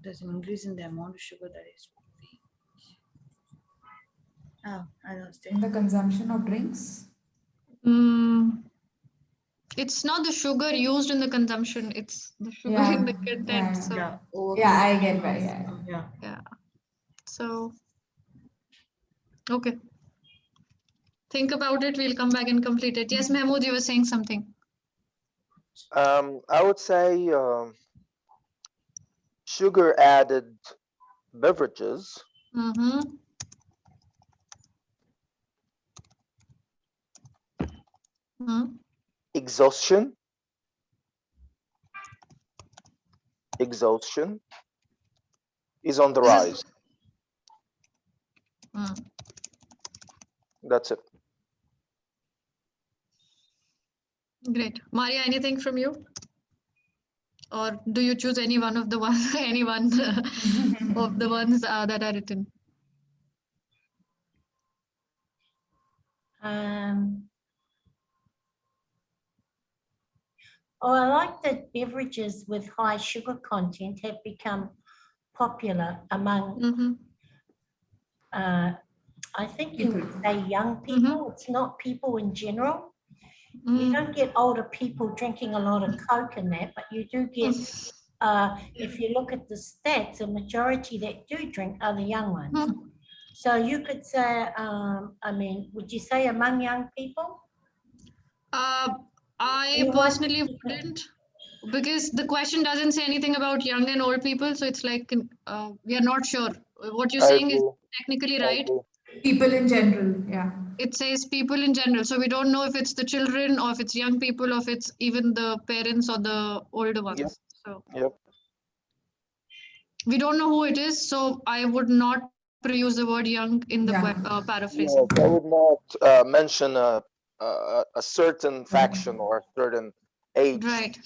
There's an increase in the amount of sugar that is being. Oh, I lost it. In the consumption of drinks. It's not the sugar used in the consumption. It's the sugar in the content. So Yeah, I get that. yeah. So okay. Think about it. We'll come back and complete it. Yes, Mahmood, you were saying something. I would say sugar added beverages exhaustion is on the rise. That's it. Great. Maria, anything from you? Or do you choose any one of the ones, any one of the ones that are written? Oh, I like that beverages with high sugar content have become popular among, I think you would say young people. It's not people in general. You don't get older people drinking a lot of Coke and that, but you do get, if you look at the stats, a majority that do drink are the young ones. So you could say, I mean, would you say among young people? I personally wouldn't, because the question doesn't say anything about young and old people. So it's like, we are not sure. What you're saying is technically right. People in general, yeah. It says people in general. So we don't know if it's the children or if it's young people or if it's even the parents or the older ones. So we don't know who it is. So I would not use the word young in the paraphrase. Yes, I would not mention a certain faction or a certain age. Right.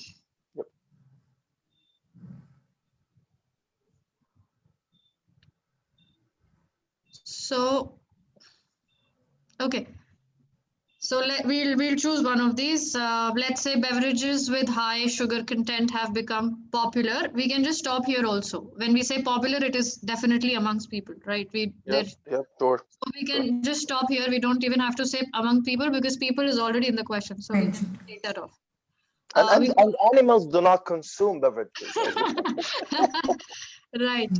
So, okay. So we'll choose one of these. Let's say beverages with high sugar content have become popular. We can just stop here also. When we say popular, it is definitely amongst people, right? Sure. So we can just stop here. We don't even have to say among people because people is already in the question. So we can take that off. And animals do not consume beverages. Right.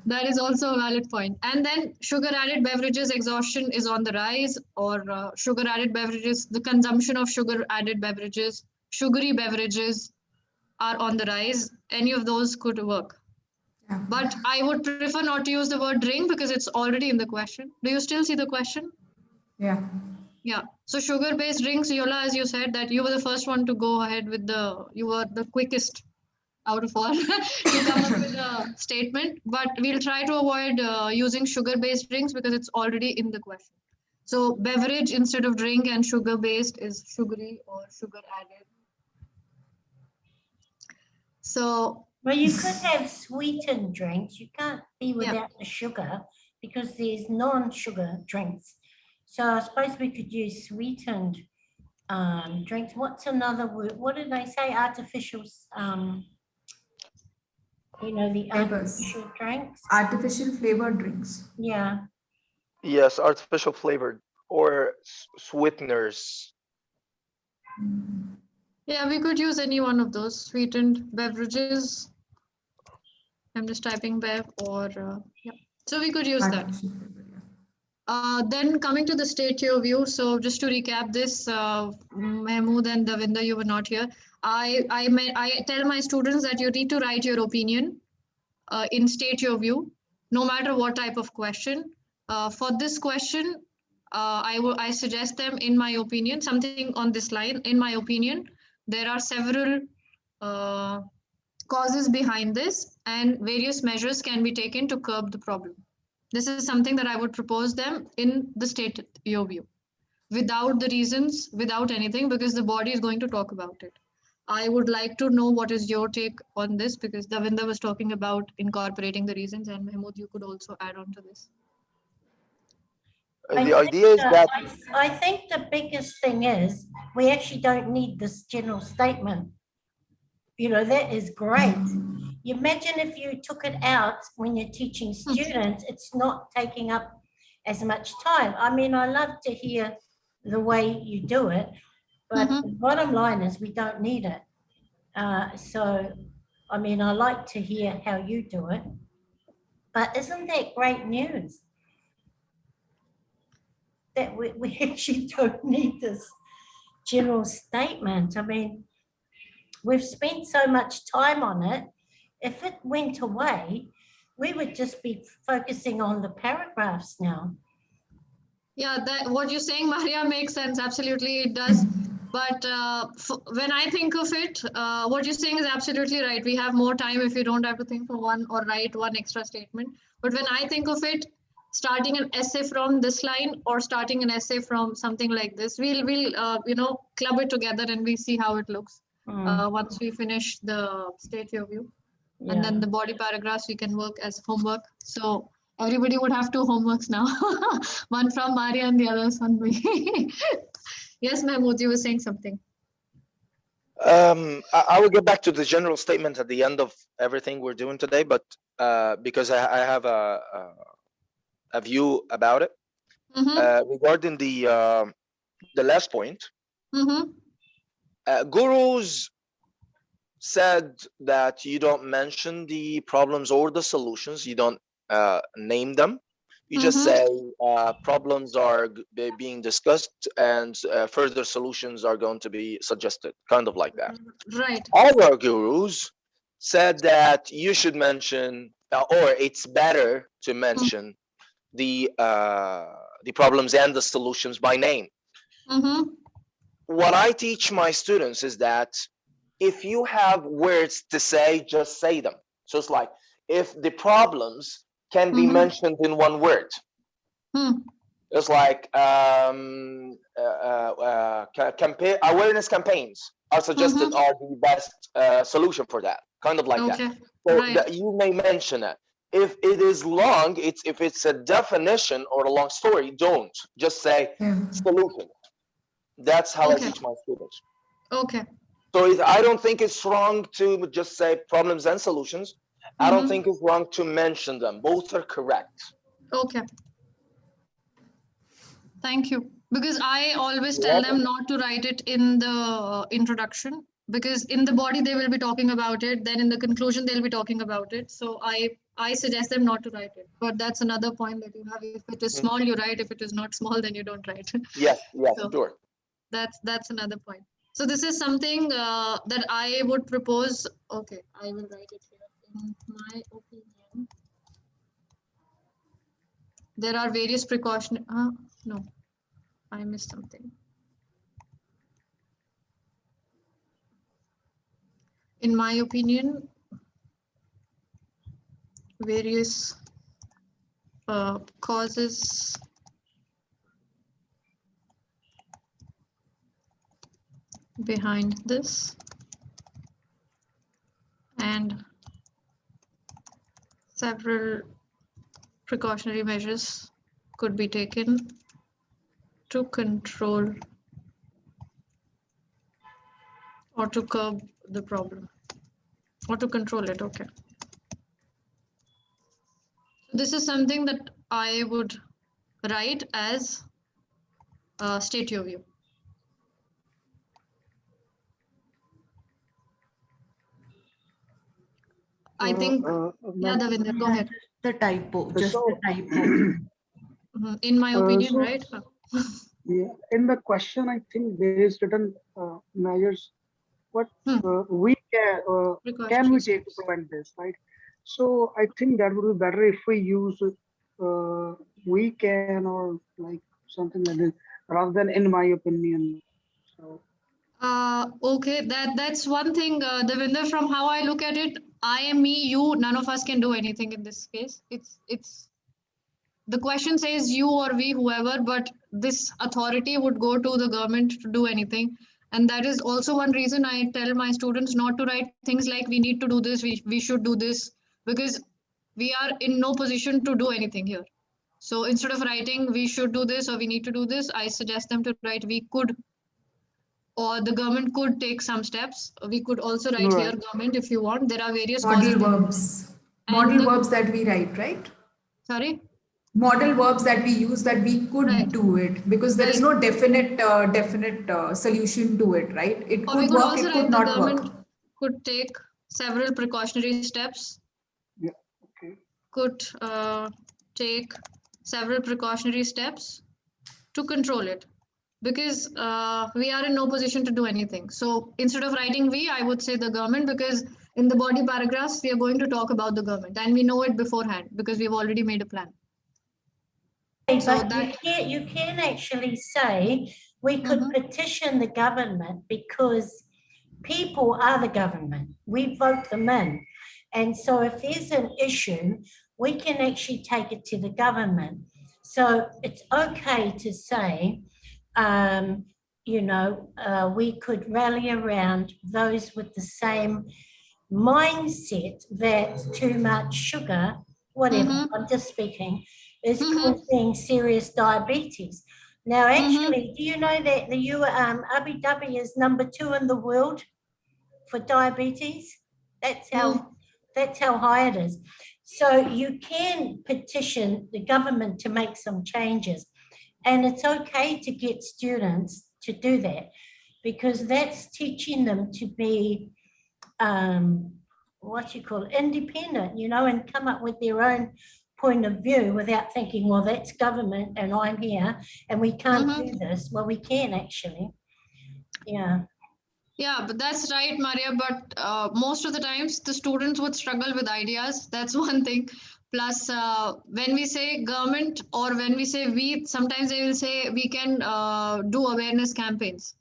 That is also a valid point. And then sugar added beverages exhaustion is on the rise, or sugar added beverages, the consumption of sugar added beverages, sugary beverages. are on the rise. Any of those could work. Yeah. But I would prefer not to use the word drink because it's already in the question. Do you still see the question? Yeah. Yeah. So sugar-based drinks, Yola, as you said, that you were the first one to go ahead with you were the quickest out of all to come up with a statement. But we'll try to avoid using sugar-based drinks because it's already in the question. So beverage instead of drink and sugar-based is sugary or sugar added. So Well, you could have sweetened drinks. You can't be Yeah. without the sugar because there's non-sugar drinks. So I suppose we could use sweetened drinks. What's another word? What did they say? Artificial, the Flavors. artificial drinks. Artificial flavored drinks. Yeah. Yes, artificial flavored or sweeteners. yeah, we could use any one of those sweetened beverages. I'm just typing bev or yeah. So we could use that. Artificial flavor, yeah. Then coming to the state your view. So just to recap this, Mahmood and Davinder, you were not here. I tell my students that you need to write your opinion in state your view, no matter what type of question. For this question, I suggest them, in my opinion, something on this line. In my opinion, there are several causes behind this, and various measures can be taken to curb the problem. This is something that I would propose them in the state your view, without the reasons, without anything, because the body is going to talk about it. I would like to know what is your take on this, because Davinder was talking about incorporating the reasons, and Mahmood, you could also add on to this. The idea is that I think the biggest thing is we actually don't need this general statement. That is great. You imagine if you took it out when you're teaching students, it's not taking up as much time. I mean, I love to hear the way you do it, but the bottom line is we don't need it. So, I mean, I like to hear how you do it, but isn't that great news? That we actually don't need this general statement. I mean, we've spent so much time on it. If it went away, we would just be focusing on the paragraphs now. Yeah, what you're saying, Maria, makes sense. Absolutely, it does. But when I think of it, what you're saying is absolutely right. We have more time if you don't have to think for one or write one extra statement. But when I think of it, starting an essay from this line or starting an essay from something like this, we'll club it together and we see how it looks once we finish the state your view. Yeah. And then the body paragraphs we can work as homework. So everybody would have 2 homeworks now. One from Maria and the other from me. Yes, Mahmood, you were saying something. I will get back to the general statement at the end of everything we're doing today, but because I have a view about it regarding the last point. Gurus said that you don't mention the problems or the solutions. You don't name them. You just say problems are being discussed and further solutions are going to be suggested, kind of like that. Right. Other gurus said that you should mention, or it's better to mention the problems and the solutions by name. What I teach my students is that if you have words to say, just say them. So it's like if the problems can be mentioned in one word. It's like awareness campaigns are suggested are the best solution for that, kind of like that. So that you may mention it. If it is long, if it's a definition or a long story, don't just say solution. That's how I teach my students. Okay. So I don't think it's wrong to just say problems and solutions. I don't think it's wrong to mention them. Both are correct. Okay. Thank you. Because I always tell them not to write it in the introduction, because in the body they will be talking about it. Then in the conclusion they'll be talking about it. So I suggest them not to write it. But that's another point that you have. If it is small, you write. If it is not small, then you don't write. Yes, So sure. That's another point. So this is something that I would propose. Okay, I will write it here. In my opinion, there are various precaution. No, I missed something. In my opinion, various causes behind this, and several precautionary measures could be taken to control or to curb the problem or to control it. Okay. This is something that I would write as state your view. I think, yeah, Davinder, go ahead. The typo, just So- the typo. In my opinion, so- right? Yeah, in the question, I think there is written measures what we can we Precautionary take to steps. prevent this, right? So I think that would be better if we use we can or like something like this rather than in my opinion. So Okay, that's one thing, Devinder. From how I look at it, I am me, you. None of us can do anything in this case. It's the question says you or we, whoever, but this authority would go to the government to do anything. And that is also one reason I tell my students not to write things like we need to do this, we should do this, because we are in no position to do anything here. So instead of writing we should do this or we need to do this, I suggest them to write we could, or the government could take some steps. We could also write here right. government if you want. There are various Model causes. verbs. And Model the- verbs that we write, right? Sorry? Model verbs that we use that we could Right. do it, because there is Like- no definite solution to it, right? It Or we could could work, also it could write the not government work. could take several precautionary steps, Yeah, okay. could take several precautionary steps to control it, because we are in no position to do anything. So instead of writing we, I would say the government, because in the body paragraphs we are going to talk about the government and we know it beforehand because we've already made a plan. So But that you can actually say we could petition the government because people are the government. We vote them in. And so if there's an issue, we can actually take it to the government. So it's okay to say, we could rally around those with the same mindset that too much sugar, whatever, I'm just speaking, is causing serious diabetes. Now, actually, do you know that the Abu Dhabi is number 2 in the world for diabetes? That's how high it is. So you can petition the government to make some changes. And it's okay to get students to do that because that's teaching them to be independent, and come up with their own point of view without thinking, well, that's government and I'm here and we can't do this. Well, we can actually. Yeah. Yeah, but that's right, Maria. But most of the times the students would struggle with ideas. That's one thing. Plus, when we say government or when we say we, sometimes they will say we can do awareness campaigns.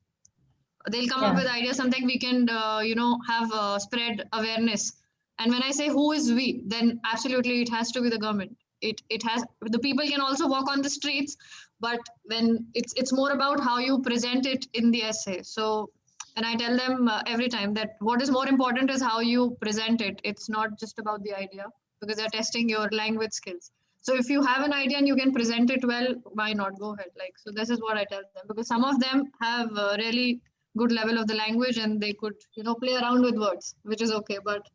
They'll come up with ideas, something we can, have spread awareness. And when I say who is we, then absolutely it has to be the government. It has, the people can also walk on the streets, but when it's more about how you present it in the essay. So, and I tell them every time that what is more important is how you present it. It's not just about the idea, because they're testing your language skills. So if you have an idea and you can present it well, why not go ahead? Like, so this is what I tell them, because some of them have really good level of the language and they could, play around with words, which is okay. But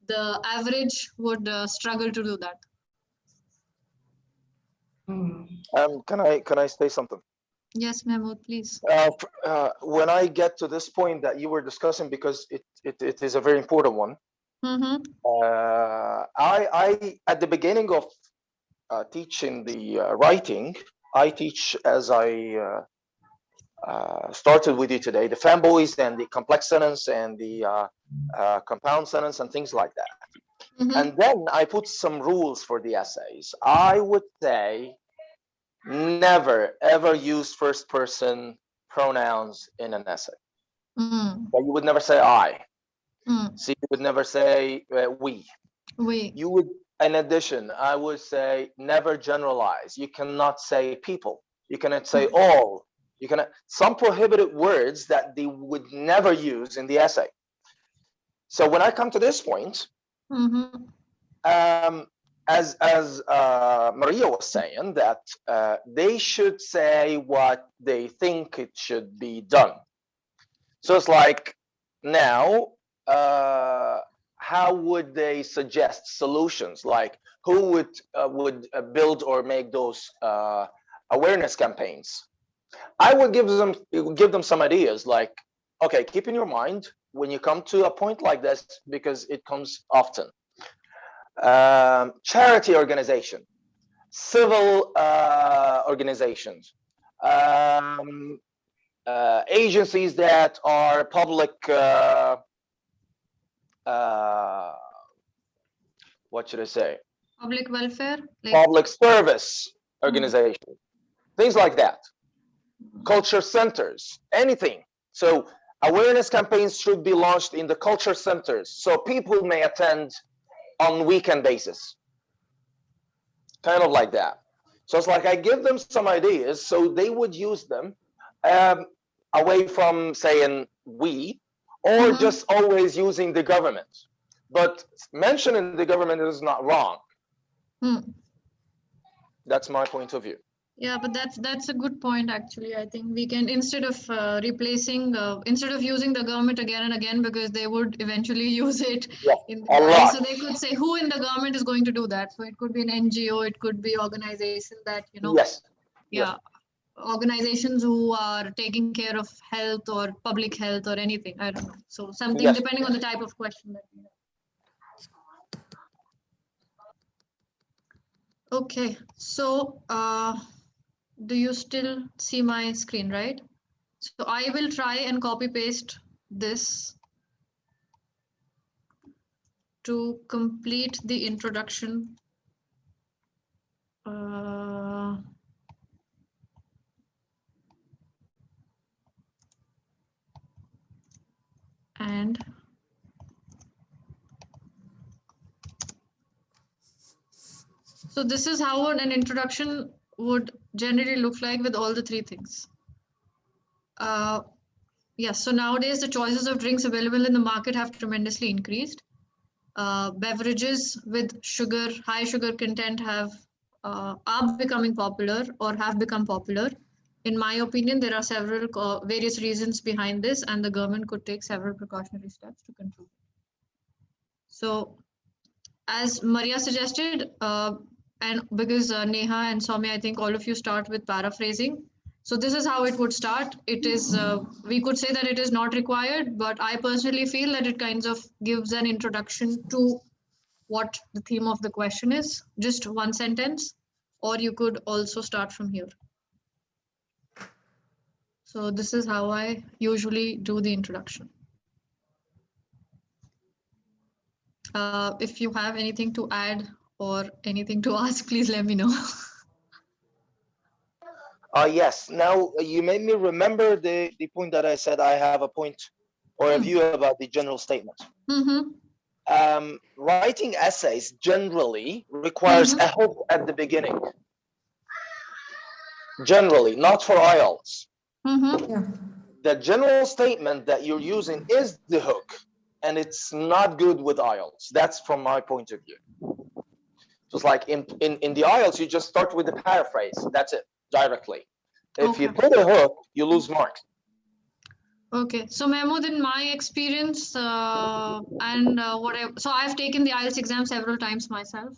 the average would struggle to do that. Can I say something? Yes, Mahmood, please. When I get to this point that you were discussing, because it is a very important one. I at the beginning of teaching the writing, I teach as started with you today, the fanboys and the complex sentence and the compound sentence and things like that. And then I put some rules for the essays. I would say never ever use first person pronouns in an essay. But you would never say I. So you would never say we. You would, in addition, I would say never generalize. You cannot say people. You cannot say all. You cannot, some prohibited words that they would never use in the essay. So when I come to this point, as Maria was saying, that they should say what they think it should be done. So it's like, now, how would they suggest solutions? Like, who would build or make those awareness campaigns? I would give them some ideas, like, okay, keep in your mind when you come to a point like this, because it comes often. Charity organization, civil organizations, agencies that are public, what should I say? Public welfare? Like public service organization, things like that. Culture centers, anything. So awareness campaigns should be launched in the culture centers so people may attend on weekend basis. Kind of like that. So it's like I give them some ideas so they would use them away from saying we, or just always using the government. But mentioning the government is not wrong. That's my point of view. Yeah, but that's a good point, actually. I think we can, instead of instead of using the government again and again, because they would eventually use it in the so they could say who in the government is going to do that. So it could be an NGO, it could be organization that, organizations who are taking care of health or public health or anything. I don't know. So something depending on the type of question that we have. Okay, so do you still see my screen, right? So I will try and copy paste this to complete the introduction. And so this is how an introduction would generally look like with all the three things. Yes, so nowadays the choices of drinks available in the market have tremendously increased. Beverages with sugar, high sugar content are becoming popular or have become popular. In my opinion, there are several various reasons behind this, and the government could take several precautionary steps to control it. So as Maria suggested, and because Neha and Soumya, I think all of you start with paraphrasing. So this is how it would start. It is, we could say that it is not required, but I personally feel that it kind of gives an introduction to what the theme of the question is, just one sentence, or you could also start from here. So this is how I usually do the introduction. If you have anything to add or anything to ask, please let me know. Yes, now you made me remember the point that I said I have a point or a view about the general statement. Writing essays generally requires a hook at the beginning. Generally, not for Ielts. The general statement that you're using is the hook, and it's not good with Ielts. That's from my point of view. Just like in the Ielts, you just start with the paraphrase. That's it, directly. If you put a hook, you lose marks. Okay, so Mahmood, in my experience, so I've taken the Ielts exam several times myself,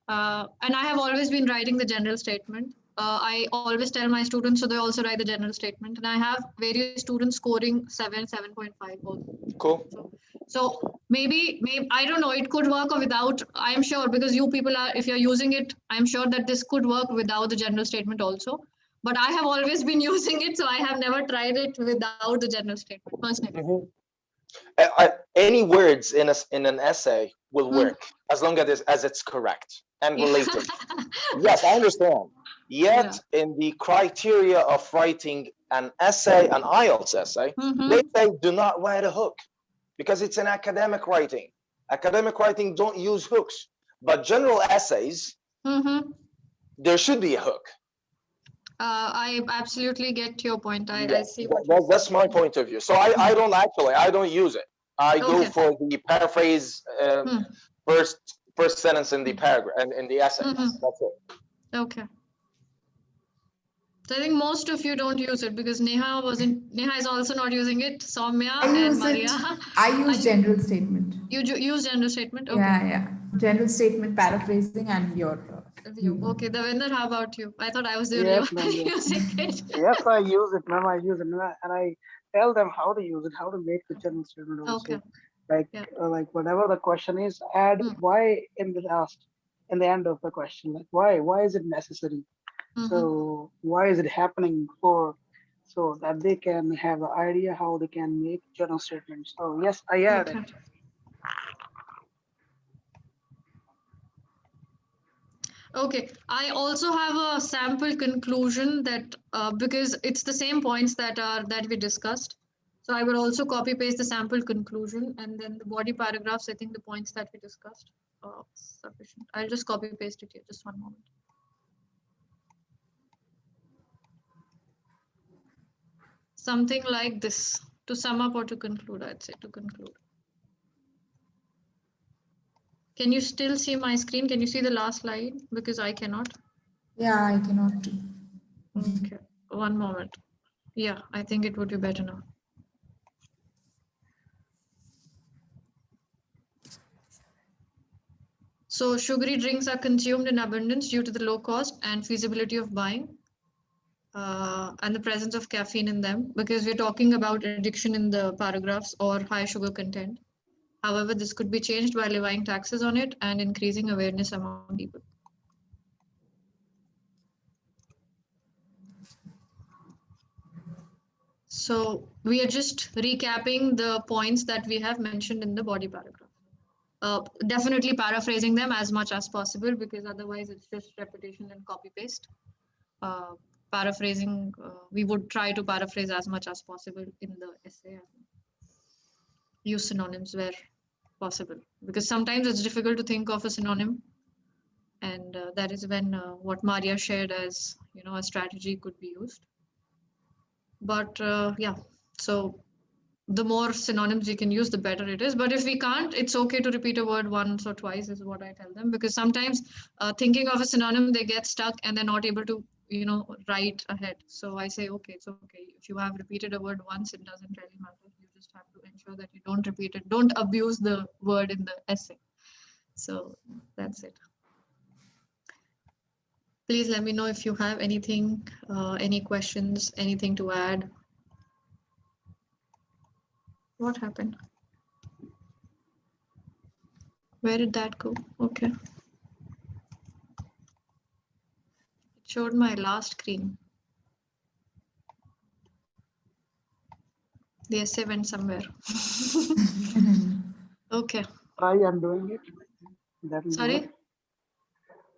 and I have always been writing the general statement. I always tell my students, so they also write the general statement, and I have various students scoring 7.5 also. Cool. So maybe I don't know, it could work without, I'm sure, because you people are, if you're using it, I'm sure that this could work without the general statement also. but I have always been using it, so I have never tried it without the general statement personally. Any words in an essay will work as long as it's correct and related. Yes, I understand. Yet, in the criteria of writing an essay, an Ielts essay, they say do not write a hook because it's an academic writing. Academic writing don't use hooks, but general essays, there should be a hook. I absolutely get your point. I see what that's my point of view. So I don't use it. I go for the paraphrase first sentence in the paragraph and in the essay. That's it. Okay. So I think most of you don't use it because Neha is also not using it. Soumya and Maria. I use general statement. You use general statement? Okay. Yeah. General statement, paraphrasing, and your view. Okay, Devinder, how about you? I thought I was the only one using it. Yes, I use it, ma'am. I use it, and I tell them how to use it, how to make the general statement also. Okay. Like whatever the question is, add why in the end of the question. Like why is it necessary? So why is it happening so that they can have an idea how they can make general statements. So yes, I add it. Okay, I also have a sample conclusion that because it's the same points that we discussed. So I will also copy paste the sample conclusion and then the body paragraphs. I think the points that we discussed are sufficient. I'll just copy paste it here. Just one moment. Something like this to sum up or to conclude. I'd say to conclude. Can you still see my screen? Can you see the last slide? Because I cannot. Yeah, I cannot. Okay, one moment. Yeah, I think it would be better now. So sugary drinks are consumed in abundance due to the low cost and feasibility of buying and the presence of caffeine in them, because we're talking about addiction in the paragraphs or high sugar content. However, this could be changed by levying taxes on it and increasing awareness among people. So we are just recapping the points that we have mentioned in the body paragraph. Definitely paraphrasing them as much as possible, because otherwise it's just repetition and copy paste. Paraphrasing, we would try to paraphrase as much as possible in the essay. Use synonyms where possible, because sometimes it's difficult to think of a synonym, and that is when what Maria shared as a strategy could be used. But yeah, so the more synonyms we can use, the better it is. But if we can't, it's okay to repeat a word once or twice is what I tell them, because sometimes thinking of a synonym, they get stuck and they're not able to write ahead. So I say, okay, it's okay. If you have repeated a word once, it doesn't really matter. You just have to ensure that you don't repeat it. Don't abuse the word in the essay. So that's it. Please let me know if you have anything, any questions, anything to add. What happened? Where did that go? Okay. It showed my last screen. The essay went somewhere. Okay. Try undoing it. Sorry?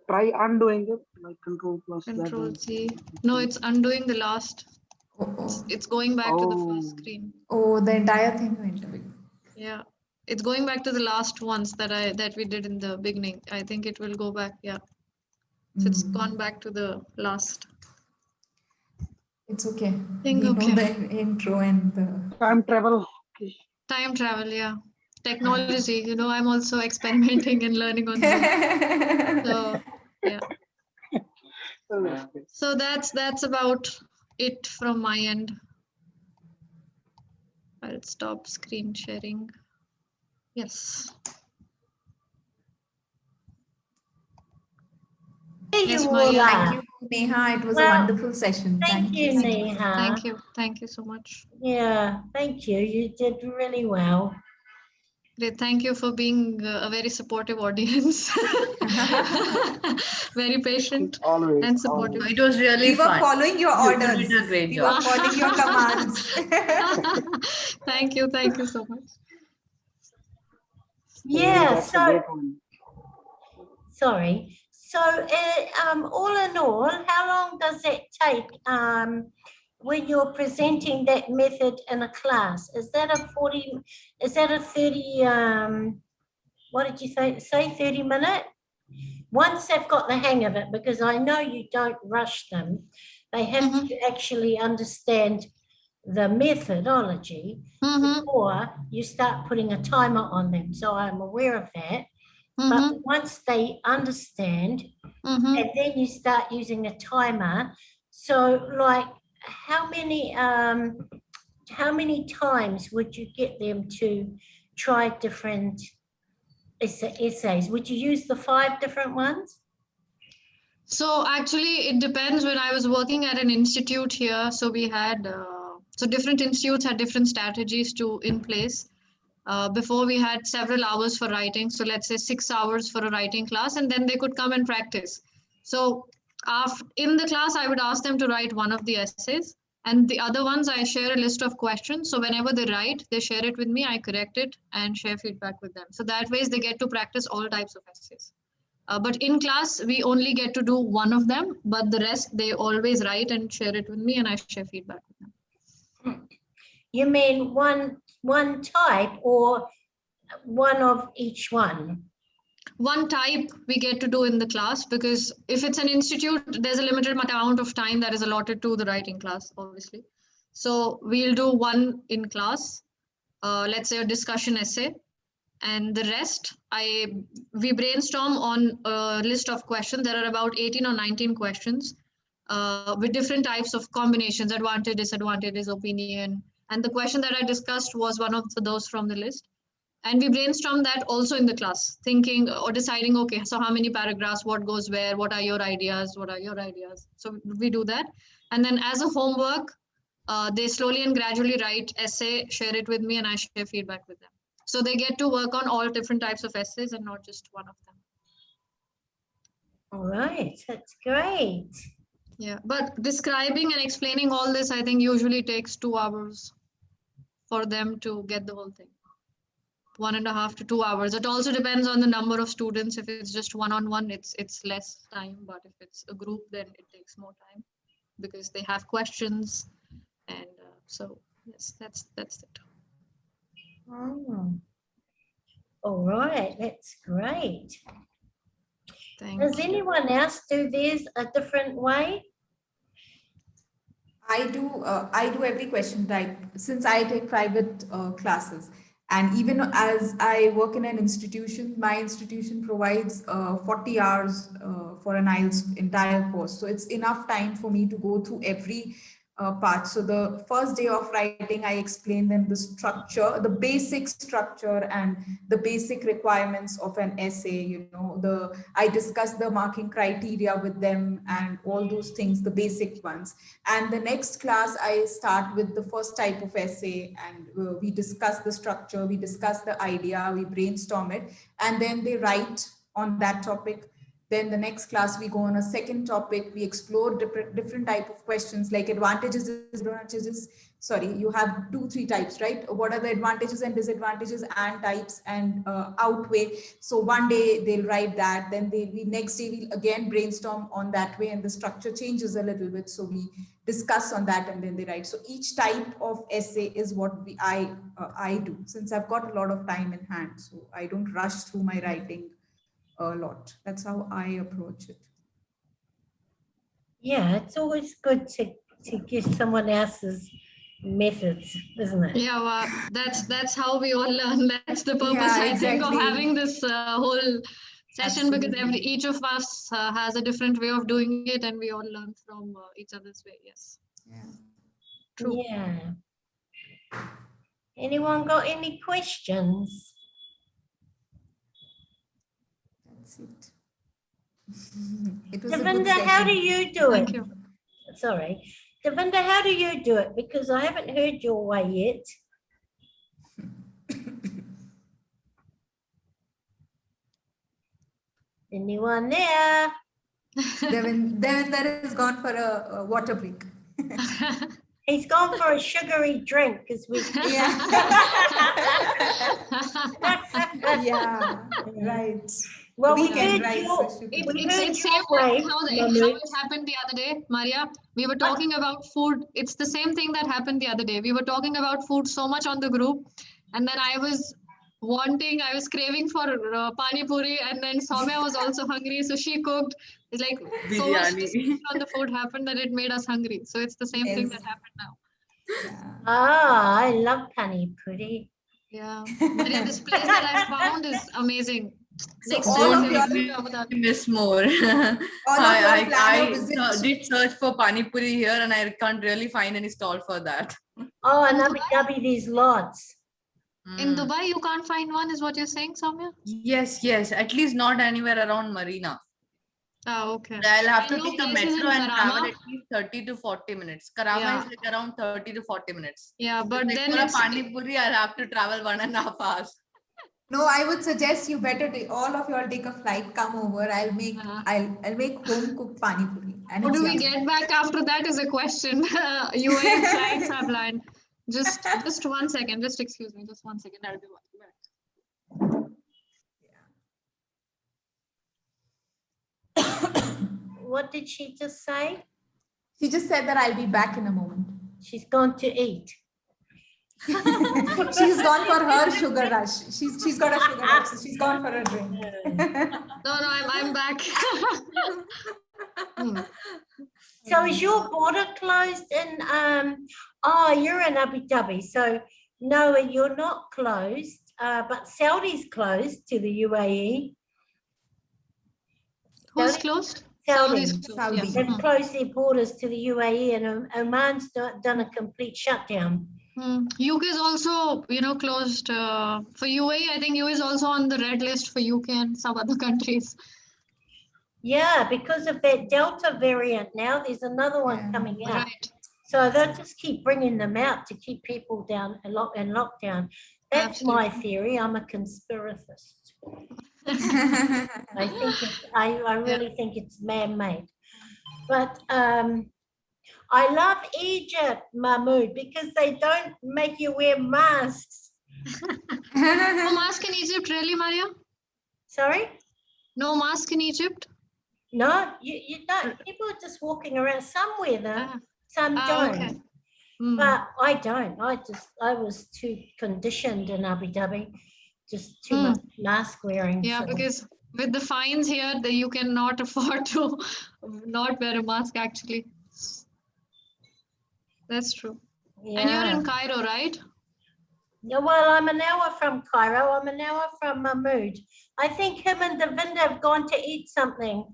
Try undoing it, like Control plus. Control C. No, it's undoing the last. It's going back to the first screen. Oh, the entire thing went away. Yeah, it's going back to the last ones that we did in the beginning. I think it will go back. Yeah, so it's gone back to the last. It's okay. We know the intro and the time travel. Okay. Time travel, yeah. Technology. I'm also experimenting and learning on that. So yeah. So that's about it from my end. I'll stop screen sharing. Yes. Yes, thank you, Neha. It was a wonderful session. Thank you, Neha. Thank you so much. Yeah, thank you. You did really well. Great. Thank you for being a very supportive audience. Very patient Always, and always. supportive. It was really We were fun. following your You orders. did a great We job. were following your commands. Thank you. Thank you so much. Yeah, That's a so great one. sorry. So, all in all, how long does it take when you're presenting that method in a class? Is that a 40? Is that a 30? What did you say 30 minute? Once they've got the hang of it, because I know you don't rush them, they have to actually understand the methodology before you start putting a timer on them. So I'm aware of that. But once they understand, and then you start using a timer. So, like, how many times would you get them to try different essays? Would you use the 5 different ones? So actually, it depends. When I was working at an institute here, so we had so different institutes had different strategies in place. Before we had several hours for writing, so let's say 6 hours for a writing class, and then they could come and practice. So in the class, I would ask them to write one of the essays, and the other ones I share a list of questions. So whenever they write, they share it with me, I correct it and share feedback with them. So that way they get to practice all types of essays. But in class, we only get to do one of them, but the rest they always write and share it with me, and I share feedback with them. You mean one type or one of each one? One type we get to do in the class, because if it's an institute, there's a limited amount of time that is allotted to the writing class, obviously. So we'll do one in class, let's say a discussion essay, and the rest we brainstorm on a list of questions. There are about 18 or 19 questions with different types of combinations, advantage, disadvantages, opinion. And the question that I discussed was one of those from the list. And we brainstorm that also in the class, thinking or deciding, okay, so how many paragraphs, what goes where, what are your ideas, what are your ideas? So we do that. And then as a homework, they slowly and gradually write essay, share it with me, and I share feedback with them. So they get to work on all different types of essays and not just one of them. All right, that's great. Yeah, but describing and explaining all this, I think usually takes 2 hours for them to get the whole thing. 1.5 to 2 hours. It also depends on the number of students. If it's just one-on-one, it's less time. But if it's a group, then it takes more time because they have questions. And so yes, that's it. Oh. All right, that's great. Does anyone else do theirs a different way? I do every question type since I take private classes. And even as I work in an institution, my institution provides 40 hours for an Ielts entire course. So it's enough time for me to go through every part. So the first day of writing, I explain them the structure, the basic structure and the basic requirements of an essay. I discuss the marking criteria with them and all those things, the basic ones. And the next class, I start with the first type of essay, and we discuss the structure, we discuss the idea, we brainstorm it, and then they write on that topic. Then the next class, we go on a second topic. We explore different type of questions like advantages, disadvantages. Sorry, you have 2-3 types, right? What are the advantages and disadvantages and types and outweigh? So one day they'll write that. Then next day we'll again brainstorm on that way, and the structure changes a little bit. So we discuss on that, and then they write. So each type of essay is what I do, since I've got a lot of time in hand. So I don't rush through my writing a lot. That's how I approach it. Yeah, it's always good to give someone else's methods, isn't it? Yeah, well, that's how we all learn. That's the purpose, Yeah, I think, of exactly. having this whole session. Absolutely. Because each of us has a different way of doing it, and we all learn from each other's way. Yes. Yeah. True. Yeah. Anyone got any questions? That's it. It was a good Devinda, session. how do you do Thank it? you. Sorry. Devinda, how do you do it? Because I haven't heard your way yet. Anyone there? Devinder is gone for a water break. He's gone for a sugary drink because we. Yeah. Yeah, right. Well, we Weekend, heard right, your, so It's, we it's, heard it's your same like way, how Mahmood. it happened the other day, Maria. We were talking about food. It's the same thing that happened the other day. We were talking about food so much on the group, and then I was craving for pani puri, and then Soumya was also hungry, so she cooked. It's like so much Biryani. discussion on the food happened that it made us hungry. So it's the same thing Yes. that happened now. Yeah. Ah, I love pani puri. Yeah, Maria, this place that I found is amazing. So Next all time Don't of we y'all, make me Abu Dhabi. miss more. all of y'all plan a visit. did search for pani puri here and I can't really find any stall for that. Oh, In and Abu Dhabi, there's lots. In Mm. Dubai, you can't find one, is what you're saying, Soumya? Yes, yes. At least not anywhere around Marina. Oh, okay. I'll have I to know take a places metro in and travel Karama. at least 30 to 40 minutes. Karama Yeah. is like around 30 to 40 minutes. Yeah, but Like then for a it's pani puri, I'll have to travel 1.5 hours. No, I would suggest you better take all of y'all take a flight, come over. I'll make home cooked pani puri. And how it's do we yummy. get back after that is a question. UAE flights are planned. Just 1 second. Just excuse me. Just 1 second. I'll be back. What did she just say? She just said that I'll be back in a moment. She's gone to eat. She's gone for her sugar rush. She's got a sugar rush, so she's gone for a drink. No, I'm back. So is your border closed in oh, you're in Abu Dhabi. So no, you're not closed, but Saudi's closed to the UAE. Who's Saudi- closed? Saudi. Saudi's closed. Saudi. Yes. They've closed their borders to the UAE, and Oman's done a complete shutdown. UK is also, closed for UAE. I think UAE is also on the red list for UK and some other countries. Yeah, because of that Delta variant now, there's another one Yeah. coming out. Right. So they'll just keep bringing them out to keep people down in lockdown. That's my theory. I'm a conspiracist. I think I really think it's man-made. But I love Egypt, Mahmood, because they don't make you wear masks. No mask in Egypt, really, Maria? Sorry? No mask in Egypt? No, you don't. People are just walking around. Some wear them, some don't. Okay. But I don't. I was too conditioned in Abu Dhabi, just too much mask wearing. Yeah, so- because with the fines here, you cannot afford to not wear a mask, actually. That's true. yeah. And you're in Cairo, right? Yeah, well, I'm an hour from Cairo. I'm an hour from Mahmood. I think him and Devinder have gone to eat something.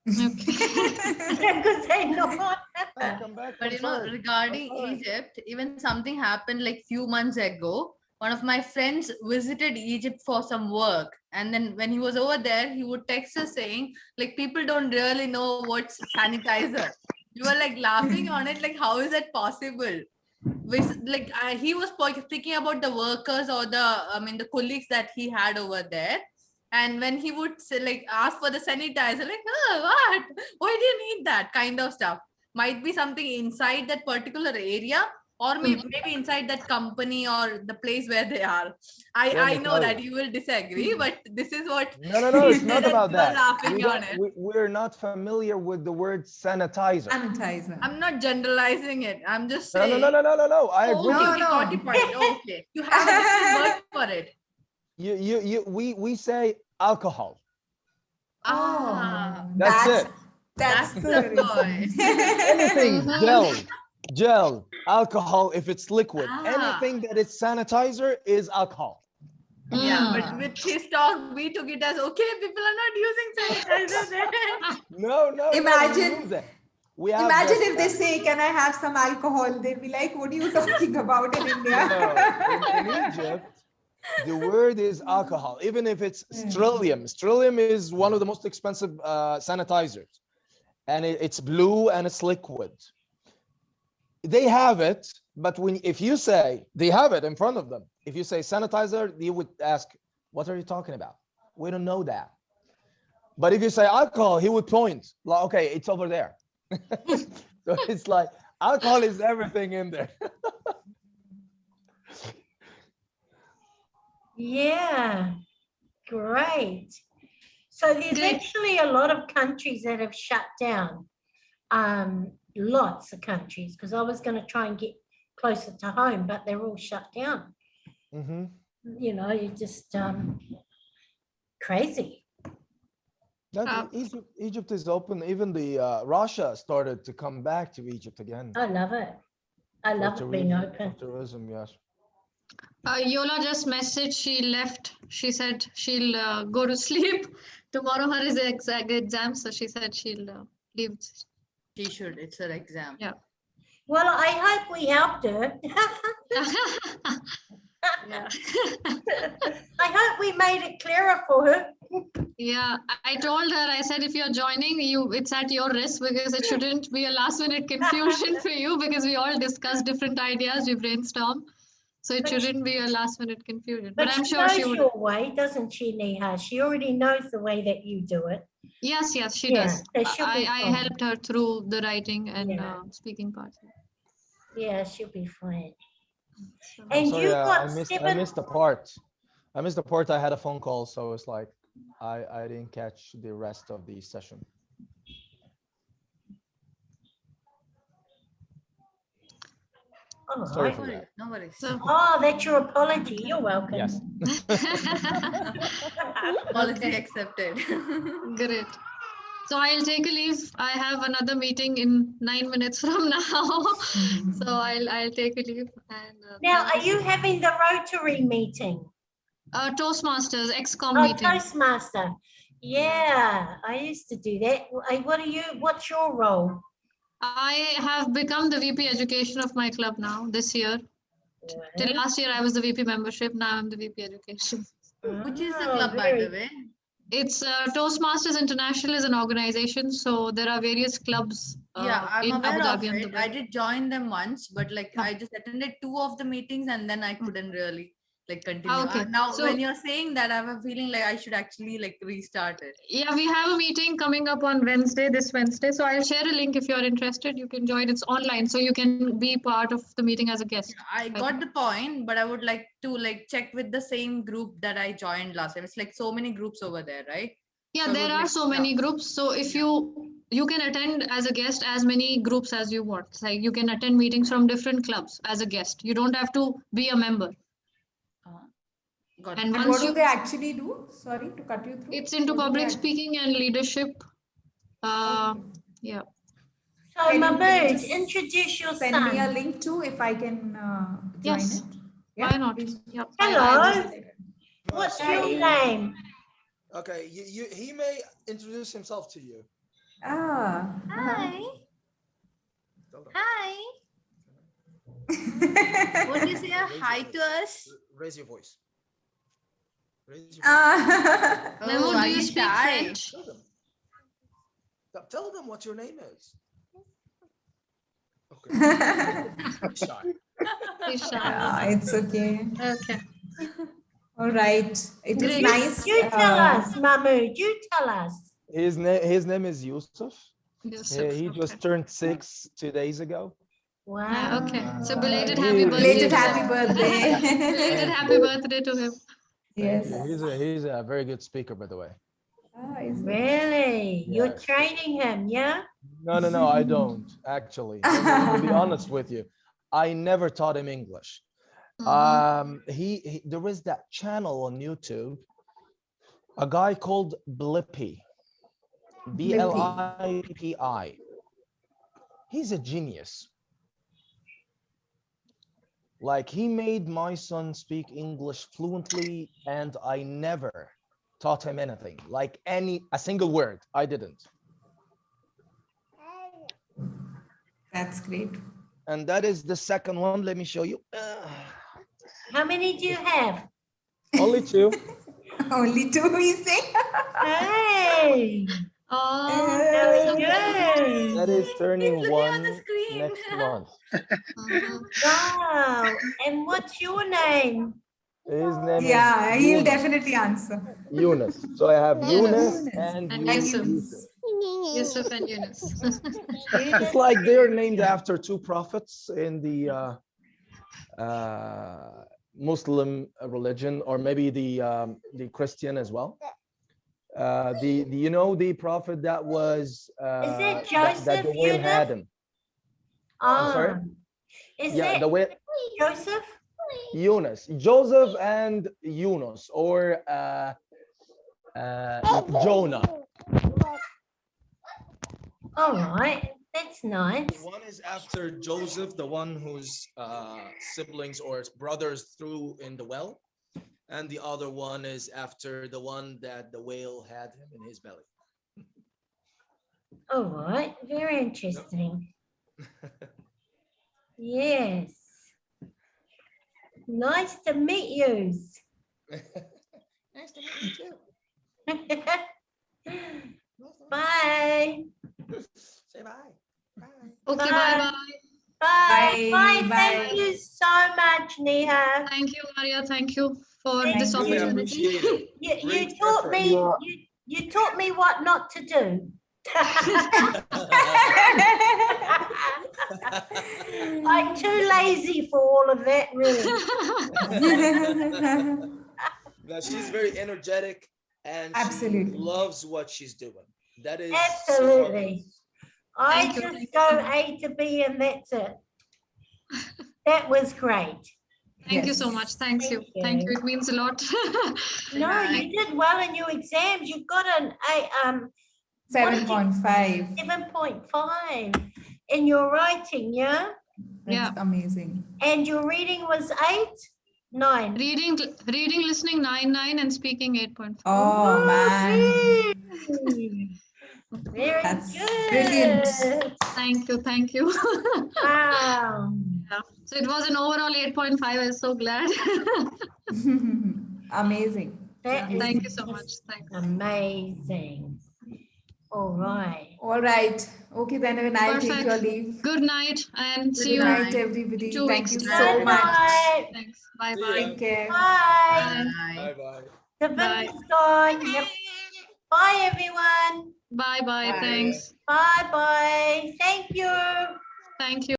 Okay. Because they know. Come back. But I'm sorry. regarding I'm sorry. Egypt, even something happened like few months ago. One of my friends visited Egypt for some work, and then when he was over there, he would text us saying, like, people don't really know what's sanitizer. We were like laughing on it, like, how is that possible? Like he was speaking about the workers or the colleagues that he had over there. And when he would say, like, ask for the sanitizer, like, oh, what? Why do you need that kind of stuff? Might be something inside that particular area, or maybe inside that company or the place where they are. I know that you will disagree, but this is what. No, it's not about you are that. laughing on it. We're not familiar with the word sanitizer. Sanitizer. I'm not generalizing it. I'm just saying. No. I agree. Okay, No. got your point. Okay, you have a different word for it. We say alcohol. Ah, That's it. That's that's the the reason. point. Anything gel, alcohol, if it's liquid, Ah. anything that is sanitizer is alcohol. Yeah, but with his talk, we took it as okay. People are not using sanitizer there. No. Imagine- we use it. We have Imagine this, if they say, "Can I have some alcohol?" They'd be like, "What are you talking about in India?" No, in Egypt, the word is alcohol, even if it's sterilium. Sterilium is one of the most expensive sanitizers, and it's blue and it's liquid. They have it, but if you say they have it in front of them, if you say sanitizer, you would ask, "What are you talking about? We don't know that." But if you say alcohol, he would point like, okay, it's over there. So it's like alcohol is everything in there. Yeah, great. So there's Great. actually a lot of countries that have shut down. Lots of countries, because I was going to try and get closer to home, but they're all shut down. Mm-hmm. You know, you just crazy. Egypt is open. Even the Russia started to come back to Egypt again. I love it. I love it being open. Tourism, yes. Yola just messaged, she left. She said she'll go to sleep. Tomorrow her is the exam, so she said she'll leave. She should. It's her exam. Yeah. Well, I hope we helped her. Yeah. I hope we made it clearer for her. Yeah, I told her, I said, if you're joining, it's at your risk, because it shouldn't be a last minute confusion for you, because we all discuss different ideas, we brainstorm. So it shouldn't be a last minute confusion. But I'm sure she would. Your way, doesn't she, Neha? She already knows the way that you do it. Yes, she does. So I helped her through the writing and speaking part. Yeah, she'll be fine. And sorry, I missed the part. I missed the part. I had a phone call, so it's like I didn't catch the rest of the session. Oh, sorry for that. No worries. Oh, that's your apology. You're welcome. Yes. Apology accepted. Great. So I'll take a leave. I have another meeting in 9 minutes from now. So I'll take a leave. And now, are you having the Rotary meeting? Toastmasters, XCOM meeting. Toastmaster. Yeah, I used to do that. What's your role? I have become the VP Education of my club now this year. Till last year, I was the VP membership. Now I'm the VP Education. Which is the club, by the way? It's Toastmasters International is an organization. So there are various clubs. Yeah, I'm in aware Abu of Dhabi it. I did join them once, but I just attended 2 of the meetings and then I couldn't really continue. Okay. Now, So, when you're saying that, I have a feeling like I should actually restart it. Yeah, we have a meeting coming up on this Wednesday. So I'll share a link if you're interested. You can join. It's online, so you can be part of the meeting as a guest. I got the point, but I would like to check with the same group that I joined last time. It's so many groups over there, right? Yeah, there are so many groups. So if you can attend as a guest as many groups as you want. Like you can attend meetings from different clubs as a guest. You don't have to be a member. And what do they actually do? Sorry to cut you through. It's into public speaking and leadership. Yeah. So, Mahmood, introduce your son. Send me a link too if I can join it. Yeah? Why not? Yep. Hello. What's your name? Okay, he may introduce himself to you. Hi. Hi. What do you say? Hi to us? Raise your voice. Oh, do you speak French? Tell them what your name is. Okay. He's shy. It's okay. Okay. All right. It is nice. You tell us, Mahmood. You tell us. His name is Yusuf. Yusuf. He just turned 6 2 days ago. Wow. Okay. So belated happy birthday. Belated happy birthday. Belated happy birthday to him. Yes. He's a very good speaker, by the way. Really? You're training him, yeah? No, I don't actually. To be honest with you, I never taught him English. There is that channel on YouTube, a guy called Blippi, Blippi. He's a genius. He made my son speak English fluently, and I never taught him anything, a single word. I didn't. That's great. And that is the second one. Let me show you. How many do you have? Only 2. Only 2, you say? Hey. Oh, very good. That is turning 1 on the screen. next month. Wow. And what's your name? His name Yeah, is he'll Yunus. definitely answer. Yunus. So I have Yunus Yunus. and And Yusuf. Yusuf. Yusuf and Yunus. It's like they're named after two prophets in the Muslim religion, or maybe the Christian as well. The you know the prophet that was Is it that the Joseph whale had Yunus? him. I'm sorry. Is Yeah, it the whale. Joseph? Yunus, Joseph and Yunus, or Jonah. All right, that's nice. One is after Joseph, the one whose siblings or brothers threw in the well, and the other one is after the one that the whale had him in his belly. All right, very interesting. Yes. Nice to meet you. Nice to meet you too. Bye. Say bye. Bye. Okay, Bye. bye-bye. Bye. Bye. Bye. Thank you so much, Neha. Thank you, Maria. Thank you for Thank this you. Really opportunity. appreciate it. You Great taught effort. me you taught me what not to do. I'm too lazy for all of that, really. But she's very energetic and Absolutely. she loves what she's doing. That is Absolutely. I Thank you, just thank you go so much. A to B and that's it. That was great. Thank you so Yes. much. Thanks you. Thank Thank you. you. It means a lot. No, you did well in your exams. You got an 7.5. 7.5 in your writing, yeah? That's Yeah. amazing. And your reading was 8, 9. Reading, listening 9.9 and speaking 8.5. Oh, man. Very That's good. brilliant. Thank you. Thank you. Wow. Yeah. So it was an overall 8.5. I was so glad. Amazing. That is Thank you so much. Thanks. amazing. All right. All right. Okay, then even I'll take Perfect. your leave. Good night and see Good you night, in everybody. 2 Thank weeks. you time. so Good much. night. Thanks. Bye See ya. bye. Take care. Bye. Bye. Bye bye. The Bye. vin's gone. Yep. Bye, everyone. Bye bye. Bye. Thanks. Bye bye. Thank you. Thank you.